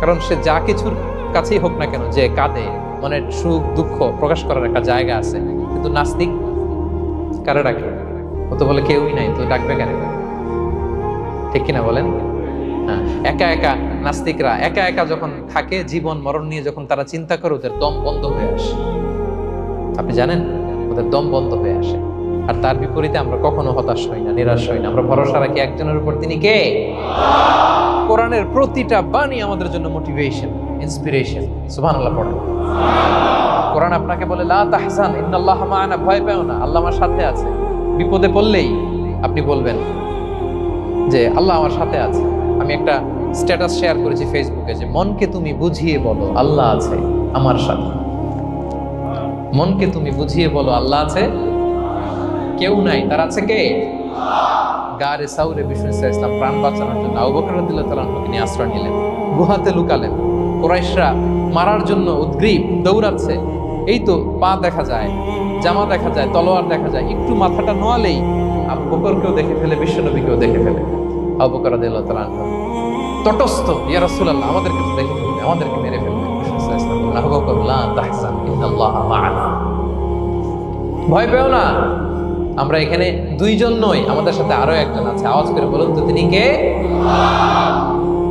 কারণ সে যা কিছুর কাছেই হোক না কেন, যে কাঁদে, মনের সুখ দুঃখ প্রকাশ করার একটা জায়গা আছে। কিন্তু নাস্তিক কারে ডাকবে? ও তো বলে কেউই নাই, তো ডাকবে কেন? ঠিক কিনা বলেন? হ্যাঁ, একা একা নাস্তিকরা একা একা যখন থাকে, জীবন মরণ নিয়ে যখন তারা চিন্তা করে, ওদের দম বন্ধ হয়ে আসে। আপনি জানেন, ওদের দম বন্ধ হয়ে আসে। আর তার বিপরীতে আমরা কখনো হতাশ হই না, নিরাশ হই না। আমরা ভরসা রাখি একজনের উপর, তিনি কে? কোরআনের প্রতিটা বাণী আমাদের জন্য মোটিভেশন, ইন্সপিরেশন। সুবহানাল্লাহ পড়েন। কোরআন আপনাকে বলে লা তাহজান ইন্নাল্লাহা মা'ানা, ভয় পেও না, আল্লাহ আমার সাথে আছে। বিপদে পড়লেই আপনি বলবেন যে আল্লাহ আমার সাথে আছে। আমি একটা স্ট্যাটাস শেয়ার করেছি ফেসবুকে যে মনকে তুমি বুঝিয়ে বলো আল্লাহ আছে আমার সাথে। মনকে তুমি বুঝিয়ে বলো আল্লাহ আছে, কেউ নাই, তার আছে কে? গারে সাউরে বিষ্ণু ইসলাম প্রাণ বাঁচানোর জন্য আবু বকর রাদিয়াল্লাহু তাআলা আনহুকে নিয়ে আশ্রয় নিলেন, গুহাতে লুকালেন। কুরাইশরা মারার জন্য উদ্গ্রীব, দৌড়াচ্ছে। এই তো পা দেখা যায়, জামা দেখা যায়, তলোয়ার দেখা যায়। একটু মাথাটা নোয়ালেই আবু বকরকেও দেখে ফেলে, বিশ্বনবীকেও দেখে ফেলে। আবু বকর রাদিয়াল্লাহু তাআলা আনহু তটস্থ, ইয়া রাসূলুল্লাহ আমাদেরকে দেখে ফেলবে, আমাদেরকে মেরে ফেলবে। বিষ্ণু ইসলাম বললেন আবু বকর লা তাহজান ইন্নাল্লাহা মা'ানা, ভয় পেও না, আমরা এখানে দুইজন নই, আমাদের সাথে আরো একজন আছে। আওয়াজ করে বলুন তো, তিনি কে?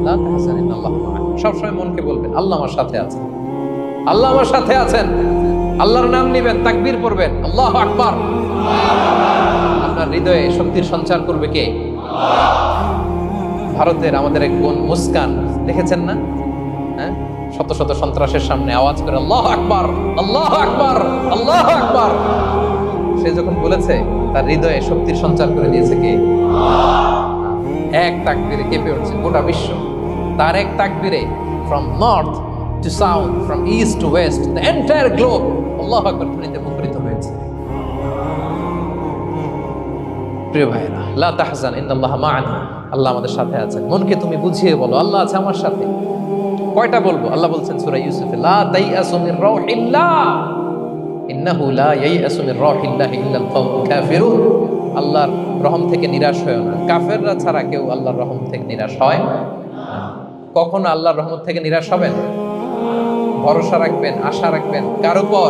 লা তাহজান ইন্নাল্লাহা মা'ানা। সবসময় মনকে বলবেন আল্লাহ আমার সাথে আছেন, আল্লাহ আমার সাথে আছেন। আল্লাহর নাম নিবেন, তাকবীর পড়বেন, আল্লাহু আকবার। আপনার হৃদয়ে শক্তির সঞ্চার করবে কে? ভারতের আমাদের এক বোন মুস্কান, দেখেছেন না? হ্যাঁ, শত শত সন্ত্রাসের সামনে আওয়াজ করে আল্লাহু আকবার, আল্লাহু আকবার, আল্লাহু আকবার। সে যখন বলেছে, তার হৃদয়ে শক্তির সঞ্চার করে দিয়েছে কে? এক তাকবীরে কেঁপে উঠছে গোটা বিশ্ব। তার এক তাকবীরে from north to south, from east to west, the entire globe আল্লাহু আকবার ধ্বনিতে মুখরিত হয়েছে। প্রিয় ভাইরা, লা তাহজান ইন্নাল্লাহা মা'ানা, আল্লাহ আমাদের সাথে আছেন। মনকে তুমি বুঝিয়ে বলো আল্লাহ আছে আমার সাথে। কয়টা বলবো? আল্লাহ বলছেন সূরা ইউসুফে, লা তাইয়াসু মির রাউহিল্লাহ ইন্নাহু লা ইয়াইয়াসু মির রাউহিল্লাহি ইল্লাল কওমুল কাফিরুন। আল্লাহর রহম থেকে নিরাশ হয়ো না, কাফেররা ছাড়া কেউ আল্লাহর রহম থেকে নিরাশ হয় না। কখনো আল্লাহর রহমত থেকে নিরাশ হবেন? ভরসা রাখবেন, আশা রাখবেন কার উপর?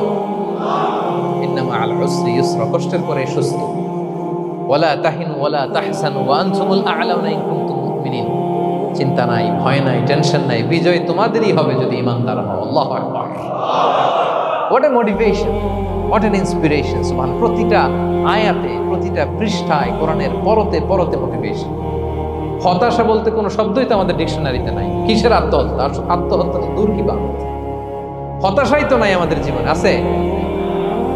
ইন্না মা'আল উসরি ইউসরা, কষ্টের পরে স্বস্তি। ওয়ালা তাহিনু ওয়ালা তাহজানু ওয়া আনতুমুল আ'লাউনা ইন কুনতুম মুমিনিন। চিন্তা নাই, ভয় নাই, টেনশন নাই, বিজয় তোমাদেরই হবে যদি ঈমানদার হও। আল্লাহু আকবার। What a motivation, what an inspiration. সুবহান। প্রতিটা আয়াতে, প্রতিটা পৃষ্ঠায় কোরআনের পরতে পরতে মোটিভেশন। হতাশা বলতে কোনো শব্দই তো আমাদের ডিকশনারিতে নাই। কিসের আত্মহত্যা? আত্মহত্যা তো দূর, কি বা হতাশাই তো নাই আমাদের জীবনে, আছে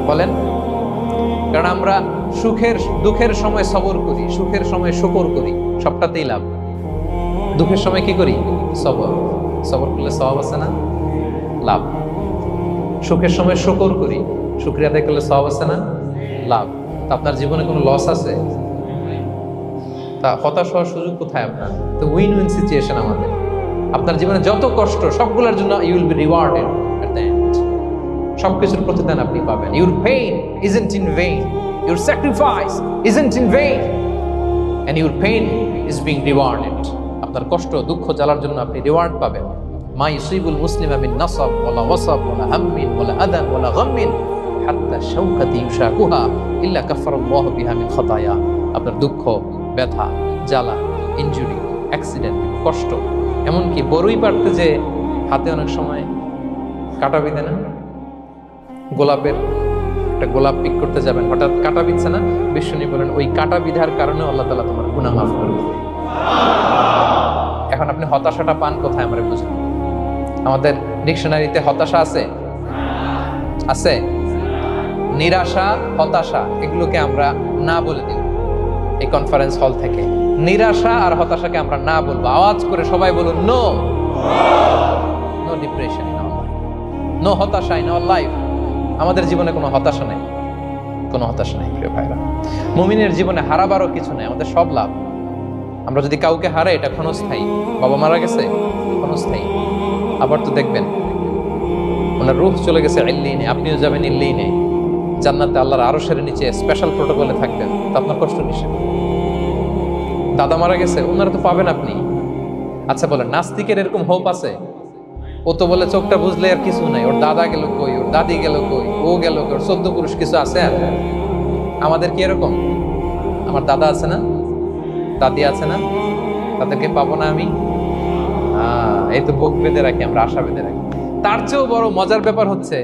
বলেন? কারণ আমরা দুঃখের সময় সবর করি, সুখের সময় শুকর করি, সবটাতেই লাভ। দুঃখের সময় কি করি? সবর। সবর করলে সওয়াব আছে না? লাভ। সুখের সময় শুকর করি, শুকরিয়া আদায় করলে সওয়াব আছে না? লাভ। তা আপনার জীবনে কোনো লস আছে? তা হতাশ হওয়ার সুযোগ কোথায় আপনার? তো উইন উইন সিচুয়েশন আমাদের। আপনার জীবনে যত কষ্ট, সবগুলোর জন্য you will be rewarded at the end. সবকিছুর প্রতিদান আপনি পাবেন। Your pain isn't in vain, your sacrifice isn't in vain, and your pain is being rewarded. আপনার কষ্ট, দুঃখ জ্বালার জন্য আপনি রিওয়ার্ড পাবেন। মা ইউসিবুল মুসলিমা মিন নাসাব ওয়ালা ওয়াসাব ওয়ালা হাম্মিন ওয়ালা আদান ওয়ালা গাম্মিন হাত্তা শাওকাতি ইউশাকুহা ইল্লা কাফারাল্লাহু বিহা মিন খাতায়া। আপনার দুঃখ, ব্যথা, জ্বালা, ইনজুরি, অ্যাক্সিডেন্ট, কষ্ট, এমনকি বড়ই পারতে যে হাতে অনেক সময় কাটা বিঁধে না, গোলাপের একটা গোলাপ পিক করতে যাবেন, হঠাৎ কাটা বিঁধছে না, বিষ্ণু বলেন ওই কাটা বিধার কারণে আল্লাহ তাআলা তোমার গুনাহ মাফ করবে। এখন আপনি হতাশাটা পান কোথায় আমরা বুঝুন। আমাদের ডিকশনারিতে হতাশা আছে? আছে? নিরাশা, হতাশা এগুলোকে আমরা না বলে দিব এই কনফারেন্স হল থেকে। নিরাশা আর হতাশাকে আমরা না বলবো, আওয়াজ করে সবাই বলুন no. No depression in our life, no হতাশা ইন আওয়ার লাইফ। আমাদের জীবনে কোনো হতাশা নেই, কোনো হতাশা নেই প্রিয় ভাইরা। মুমিনের জীবনে হারাবারও কিছু নেই, আমাদের সব লাভ। আমরা যদি কাউকে হারাই এটা ক্ষণস্থায়ী। বাবা মারা গেছে, ক্ষণস্থায়ী। আবার তো দেখবেন ওনার রূহ চলে গেছে ইল্লিনে, আপনিও যাবেন ইল্লিনে, জান্নাতে আল্লাহর আরশের নিচে স্পেশাল প্রোটোকলে থাকবেন, তো আপনার কষ্ট কিসের? দাদা মারা গেছে, ওনারা তো পাবেন আপনি। আচ্ছা বলেন, নাস্তিকের এরকম হোপ আছে? ও তো বলে চোখটা বুঝলে আর কিছু নাই, ওর দাদা গেল কই, ওর দাদি গেল কই, ও গেল কই, ওর 14 পুরুষ কিছু আছে? আমাদের কি এরকম? আমার দাদা আছে না, দাদি আছে না, তাদেরকে পাবো না আমি? এই তো বুক বেঁধে রাখি আমরা, আশা বেঁধে রাখি। তার চেয়েও বড় মজার ব্যাপার হচ্ছে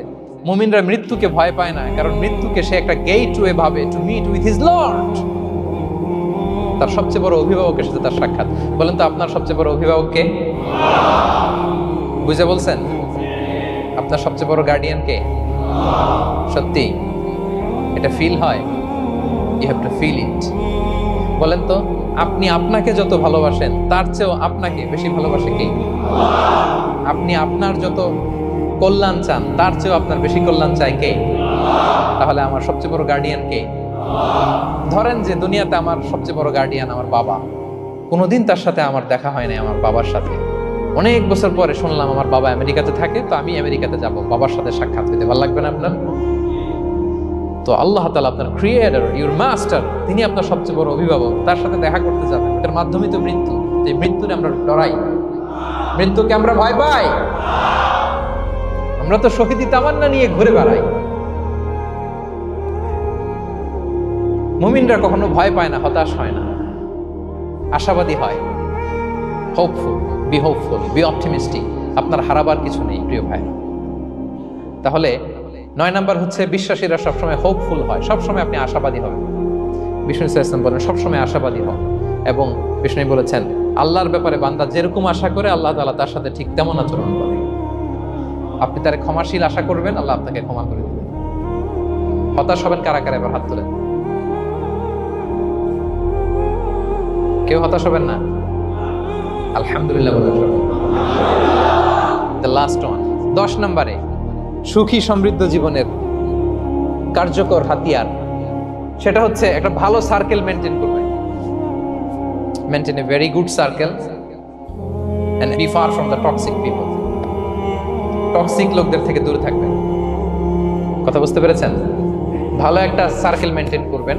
মুমিনরা মৃত্যুকে ভয় পায় না, কারণ মৃত্যুকে সে একটা গেটওয়ে ভাবে to meet with his lord. তার সবচেয়ে বড় অভিভাবকের সাথে তার সাক্ষাৎ। বলেন তো আপনার সবচেয়ে বড় অভিভাবক কে? বুঝে বলছেন? আপনার সবচেয়ে বড় গার্ডিয়ান কে? সত্যি এটা ফিল হয়? You have to feel it. বলেন তো, আপনি আপনাকে যত ভালোবাসেন তার চেয়েও আপনাকে বেশি ভালোবাসে কে? আপনি আপনার যত কল্যাণ চান তার চেয়েও আপনার বেশি কল্যাণ চায় কে? তাহলে আমার সবচেয়ে বড় গার্ডিয়ান কে? ধরেন যে দুনিয়াতে আমার সবচেয়ে বড় গার্ডিয়ান আমার বাবা, কোনোদিন তার সাথে আমার দেখা হয় নাই, আমার বাবার সাথে অনেক বছর পরে শুনলাম আমার বাবা আমেরিকাতে থাকে, তো আমি আমেরিকাতে যাব বাবার সাথে সাক্ষাৎ হইতে। ভালো লাগবে না আপনার? তো আল্লাহ তাআলা আপনার ক্রিয়েটর, ইউর মাস্টার, তিনি আপনার সবচেয়ে বড় অভিভাবক, তার সাথে দেখা করতে যাবেন। এটার মাধ্যমে তো মৃত্যু। এই মৃত্যুকে আমরা ডরাই, মৃত্যুকে আমরা ভয় পাই। আমরা তো শহীদি তামান্না নিয়ে ঘুরে বেড়াই। মুমিনরা কখনো ভয় পায় না, হতাশ হয় না, আশাবাদী হয়। Hopeful, B hopeful, B optimistic. আপনার হারাবার কিছু নেই প্রিয় ভাই। তাহলে 9 নাম্বার হচ্ছে বিশ্বাসীরা সবসময় হোপফুল হয়, সবসময় আপনি আশাবাদী হবেন। বিষ্ণু ইসলাম বলেন সবসময় আশাবাদী হন, এবং বিষ্ণু বলেছেন আল্লাহর ব্যাপারে বান্দা যেরকম আশা করে আল্লাহ তাআলা তার সাথে ঠিক তেমন আচরণ করে। আপনি তার ক্ষমাশীল আশা করবেন, আল্লাহ আপনাকে ক্ষমা করে দেবেন। হতাশ হবেন কারা কারা? এবার হাত তোলেন। কেউ হতাশ হবেন না? আলহামদুলিল্লাহ বলেন। দ্য লাস্ট ওয়ান, 10 নম্বরে সুখী সমৃদ্ধ জীবনের কার্যকর হাতিয়ার, সেটা হচ্ছে একটা ভালো সার্কেল মেনটেন করবেন। Maintain a very good circle and be far from the toxic people. Toxic লোকদের থেকে দূরে থাকবেন। কথা বুঝতে পেরেছেন? ভালো একটা সার্কেল মেনটেন করবেন,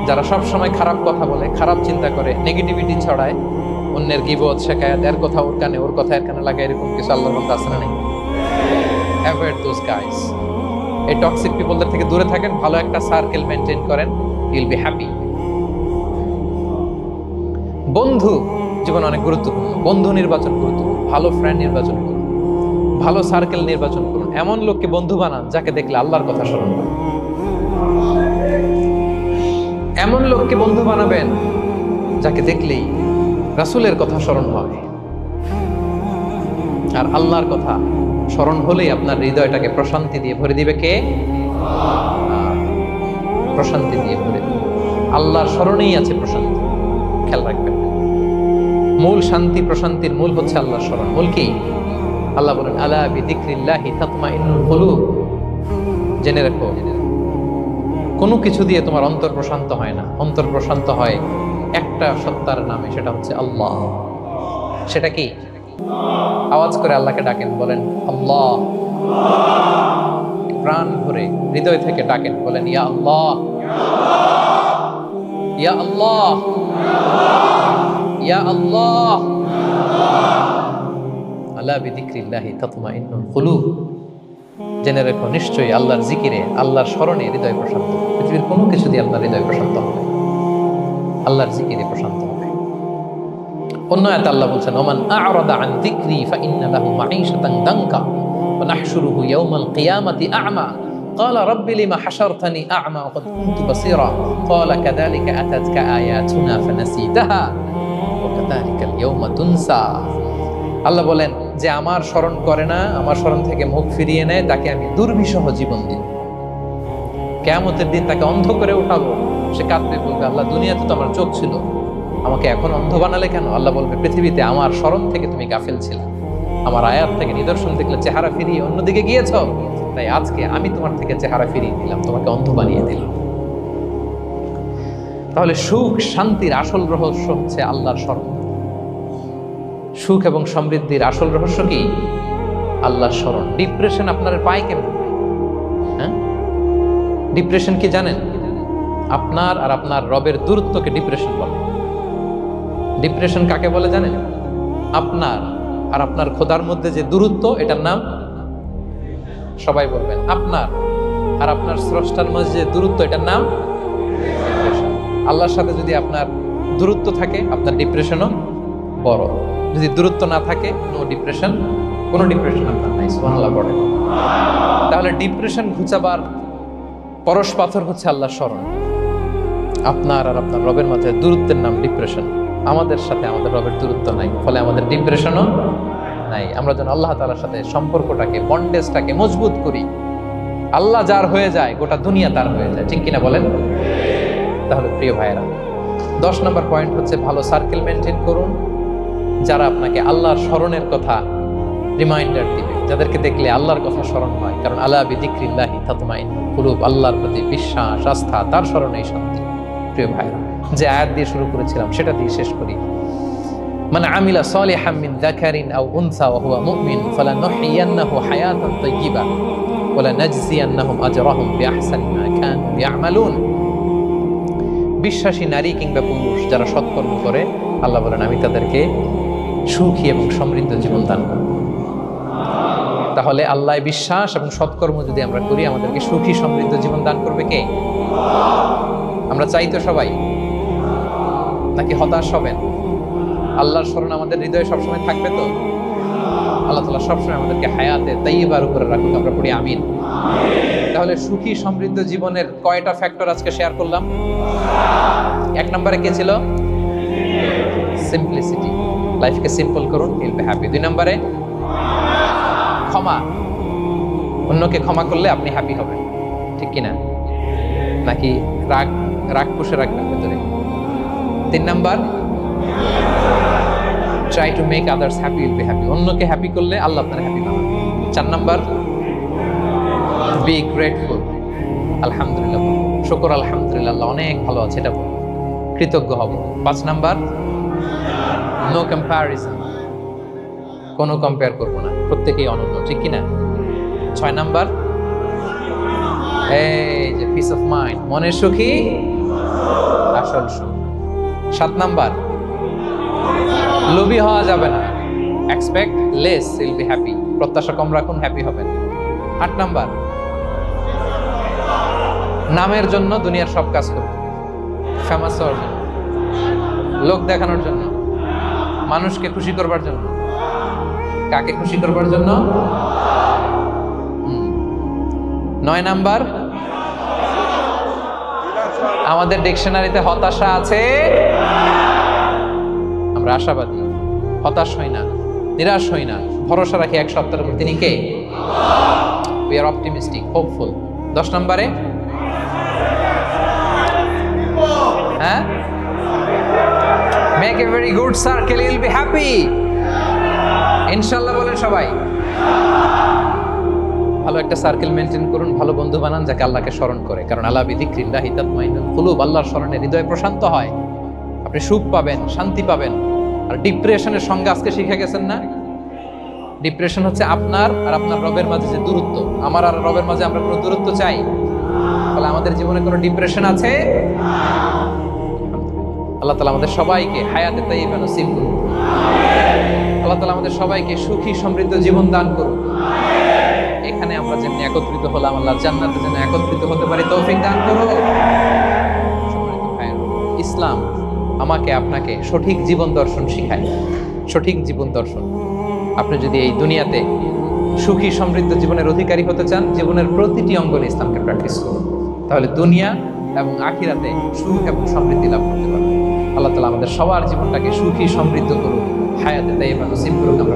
যারা সব সময় খারাপ কথা বলে, খারাপ চিন্তা করে, নেগেটিভিটি ছড়ায়, অন্যের গীবত শেখায়াত, এর কথা ওর কানে, ওর কথা এর কানে লাগে, এরকম কিছু আল্লাহর বান্দা আছে না? নেই? Avoid those guys. এই টক্সিক পিপলদের থেকে দূরে থাকেন, ভালো একটা সার্কেল মেনটেন করেন, ইউ উইল বি হ্যাপি। বন্ধু জীবন অনেক গুরুত্বপূর্ণ। বন্ধু নির্বাচন গুরুত্বপূর্ণ। ভালো ফ্রেন্ড নির্বাচন করুন, ভালো সার্কেল নির্বাচন করুন। এমন লোককে বন্ধু বানান যাকে দেখলে আল্লাহর কথা স্মরণ হয়। এমন লোককে বন্ধু বানাবেন যাকে দেখলেই রাসূলের কথা স্মরণ হয়। আর আল্লাহর কথা স্মরণ হলেই আপনার হৃদয়টাকে প্রশান্তি দিয়ে ভরে দিবে কে? প্রশান্তি দিয়ে ভরে দিবে। আল্লাহর স্মরণেই আছে প্রশান্তি, খেয়াল রাখবেন। মূল শান্তি প্রশান্তির মূল হচ্ছে আল্লাহর স্মরণ। মূল কি? আল্লাহ বলেন আলা বিযিকরিল্লাহি তাতমাইন্নুল কুলুব। জেনে রাখো, কোনো কিছু দিয়ে তোমার অন্তর প্রশান্ত হয় না। অন্তর প্রশান্ত হয় একটা সত্তার নামে, সেটা হচ্ছে আল্লাহ। সেটা কি? আওয়াজ করে আল্লাহকে ডাকেন, বলেন আল্লাহ। প্রাণ ভরে হৃদয় থেকে ডাকেন, বলেন ইয়া আল্লাহ, ইয়া আল্লাহ, ইয়া আল্লাহ। আলা বিযিকরিল্লাহি তাতমাইন্নুল কুলুব। জেনে রেখো, নিশ্চয়ই আল্লাহর জিকিরে, আল্লাহর স্মরণে হৃদয় প্রশান্ত। পৃথিবীর কোনো কিছু দিয়ে আপনার হৃদয় প্রশান্ত হবে, আল্লাহর জিকিরে প্রশান্ত হবে। অন্য আয়াতে আল্লাহ বলছেন, ওমান আ'রাদা আন যিকরি ফাইন্না লাহু মাঈশাতান দানকা ওয়া নাহশুরুহু ইয়াওমাল কিয়ামাতি আ'মা ক্বালা রাব্বি লিমা হাশারতানি আ'মা ওয়া ক্বাদ কুনতু বাসীরা ক্বালা কাযালিকা আতাতকা আয়াতুনা ফানাসিতাহা ওয়া কাযালিকাল ইয়াওমা তুনসা। আল্লাহ বলেন যে আমার স্মরণ করে না, আমার স্মরণ থেকে মুখ ফিরিয়ে নেয়, তাকে আমি দুর্বিষহ জীবন দিব। কিয়ামতের দিন তাকে অন্ধ করে উঠাবো, সে কাঁদবে, বলবে আল্লাহ দুনিয়াতে তো আমার চোখ ছিল, আমাকে এখন অন্ধ বানালে কেন? আল্লাহ বলবে পৃথিবীতে আমার স্মরণ থেকে তুমি গাফিল ছিলে, আমার আয়াত থেকে নিদর্শন দেখলে চেহারা ফিরিয়ে অন্যদিকে গিয়েছ, তাই আজকে আমি তোমার থেকে চেহারা ফিরিয়ে দিলাম, তোমাকে অন্ধ বানিয়ে দিলাম। তাহলে সুখ শান্তির আসল রহস্য হচ্ছে আল্লাহর স্মরণ। সুখ এবং সমৃদ্ধির আসল রহস্য কি? আল্লাহর স্মরণ। ডিপ্রেশন আপনার পায় কেমন? হ্যাঁ, ডিপ্রেশন কি জানেন? আপনার আর আপনার রবের দূরত্বকে ডিপ্রেশন বলে। ডিপ্রেশন কাকে বলে জানেন? আপনার আর আপনার খোদার মধ্যে যে দূরত্ব, এটার নাম, সবাই বলবেন, আপনার আর আপনার স্রষ্টার মধ্যে যে দূরত্ব, এটার নাম ডিপ্রেশন। আল্লাহর সাথে যদি আপনার দূরত্ব থাকে, আপনার ডিপ্রেশনও বড়। যদি দূরত্ব না থাকে, নো ডিপ্রেশন, কোনো ডিপ্রেশন আপনার নাই। সুবহানাল্লাহ পড়ে। তাহলে ডিপ্রেশন ঘুচাবার পরশ পাথর হচ্ছে আল্লাহর স্মরণ। আপনার আর আপনার রবের মাঝে দূরত্বের নাম ডিপ্রেশন। আমাদের সাথে আমাদের রবের দূরত্ব নাই, ফলে আমাদের ডিপ্রেশনও নাই। আমরা যেন আল্লাহ তাআলার সাথে সম্পর্কটাকে, বন্ডেজটাকে মজবুত করি। আল্লাহ যার হয়ে যায়, গোটা দুনিয়া তার হয়ে যায়, ঠিক কিনা বলেন? তাহলে প্রিয় ভাইয়েরা, 10 নম্বর পয়েন্ট হচ্ছে ভালো সার্কেল মেনটেন করুন, যারা আপনাকে আল্লাহর স্মরণের কথা রিমাইন্ডার দিবে, যাদেরকে দেখলে আল্লাহর কথা স্মরণ হয়। কারণ আলা বিযিকরিল্লাহি তাতমাইন্নুল কুলুব, আল্লাহর প্রতি বিশ্বাস, আস্থা, তার স্মরণেই শান্তি। প্রিয় ভাইরা, যে আয়াত দিয়ে শুরু করেছিলাম সেটা দিয়ে শেষ করি। মান আমিলা সালিহাম মিন যাকারিন আও উনসা ওয়া হুয়া মুমিন ফালানুহইয়ান্নাহু হায়াতান তাইয়্যিবা ওয়া লানাজজিয়ান্নাহুম আজরাহুম বিআহসানি মা কানু ইয়ামালুন। বিশ্বাসী নারী কিংবা পুরুষ যারা সৎকর্ম করে, আল্লাহ বলেন আমি তাদেরকে সুখী এবং সমৃদ্ধ জীবন দান করব। তাহলে আল্লাহ বিশ্বাস এবং সৎকর্ম যদি আমরা করি, আমাদেরকে সুখী সমৃদ্ধ জীবন দান করবে কে? আমরা চাই তো সবাই, নাকি হতাশ হবেন? আল্লাহর স্মরণ আমাদের হৃদয়ে সবসময় থাকবে তো? আল্লাহ তাআলা সবসময় আমাদেরকে হায়াতে তাইয়্যিবার উপরে রাখুক, আমরা পড়ি আমিন। তাহলে সুখী সমৃদ্ধ জীবনের কয়টা ফ্যাক্টর আজকে শেয়ার করলাম? 1 নম্বরে কে ছিল? সিম্পলিসিটি, লাইফকে সিম্পল করুন, ইউল বি হ্যাপি। 2 নম্বরে ক্ষমা, অন্যকে ক্ষমা করলে আপনি হ্যাপি হবেন, ঠিক কিনা? নাকি রাগ রাগ পুষে রাখবেন ভেতরে? 3 number, try to make others happy, will be happy. অন্যকে হ্যাপি করলে আল্লাহ আপনার হ্যাপি বানাবে। 4 নাম্বার, বি গ্রেটফুল, আলহামদুলিল্লাহ, শুকর আলহামদুলিল্লাহ, আল্লাহ অনেক ভালো আছে, এটা বলুন, কৃতজ্ঞ হব। 5 নাম্বার, নো কম্প্যারিজন, কোনো কম্পেয়ার করবো না, প্রত্যেকেই অনন্য, ঠিক কিনা? 6 নাম্বার, এই যে পিস অফ মাইন্ড, মনের সুখী আসল সুখ। 7 নাম্বার, লোভী হওয়া যাবে না, expect less, will be happy, প্রত্যাশা কম রাখুন, হ্যাপি হবেন। 8 নাম্বার, নামের জন্য দুনিয়ার সব কাজ করুন, ফেমাস হওয়ার জন্য, লোক দেখানোর জন্য, মানুষকে খুশি করবার জন্য। কাকে খুশি করবার জন্য? 9 নাম্বার, আমাদের ডিকশনারিতে হতাশা আছে, আমরা আশাবাদী, হতাশ হই না, নিরাশ হই না, ভরসা রাখি এক সত্তার উপর, তিনি কে? We are optimistic, hopeful. 10 নম্বরে, হ্যাঁ, make a very good circle, you'll be happy, ইনশাআল্লাহ বলেন সবাই। ভালো একটা সার্কেল মেনটেন করুন, ভালো বন্ধু বানান যাকে আল্লাহকে স্মরণ করে। কারণ আলা বিযিকরিল্লাহি তাতমাইন্নুল কুলুব, আল্লাহর স্মরণে হৃদয় প্রশান্ত হয়, আপনি সুখ পাবেন, শান্তি পাবেন। আর ডিপ্রেশনের সঙ্গে আজকে শিখে গেছেন না? ডিপ্রেশন হচ্ছে আপনার আর আপনার রবের মাঝে যে দূরত্ব। আমার আর রবের মাঝে আমরা কোনো দূরত্ব চাই? তাহলে আমাদের জীবনে কোনো ডিপ্রেশন আছে? আল্লাহ তাআলা আমাদের সবাইকে হায়াতে তাইয়্যিবা নসিব করুন। আল্লাহ তাআলা আমাদের সবাইকে সুখী সমৃদ্ধ জীবন দান করুন। এখানে আমরা যেমনি একত্রিত হলাম, আল্লাহর জান্নাতে যেন একত্রিত হতে পারি তৌফিক দান করুন। সম্মানিত ভাইরা, ইসলাম আমাকে আপনাকে সঠিক জীবন দর্শন শিখায়। সঠিক জীবন দর্শন। আপনি যদি এই দুনিয়াতে সুখী সমৃদ্ধ জীবনের অধিকারী হতে চান, জীবনের প্রতিটি অঙ্গনে ইসলামকে প্র্যাকটিস করুন, তাহলে দুনিয়া এবং আখিরাতে সুখ এবং সমৃদ্ধি লাভ করতে পারবেন। আল্লাহ তাআলা আমাদের সবার জীবনটাকে সুখী সমৃদ্ধ করুন, হায়াতে তাইয়্যিবা নসিব করুন। আমরা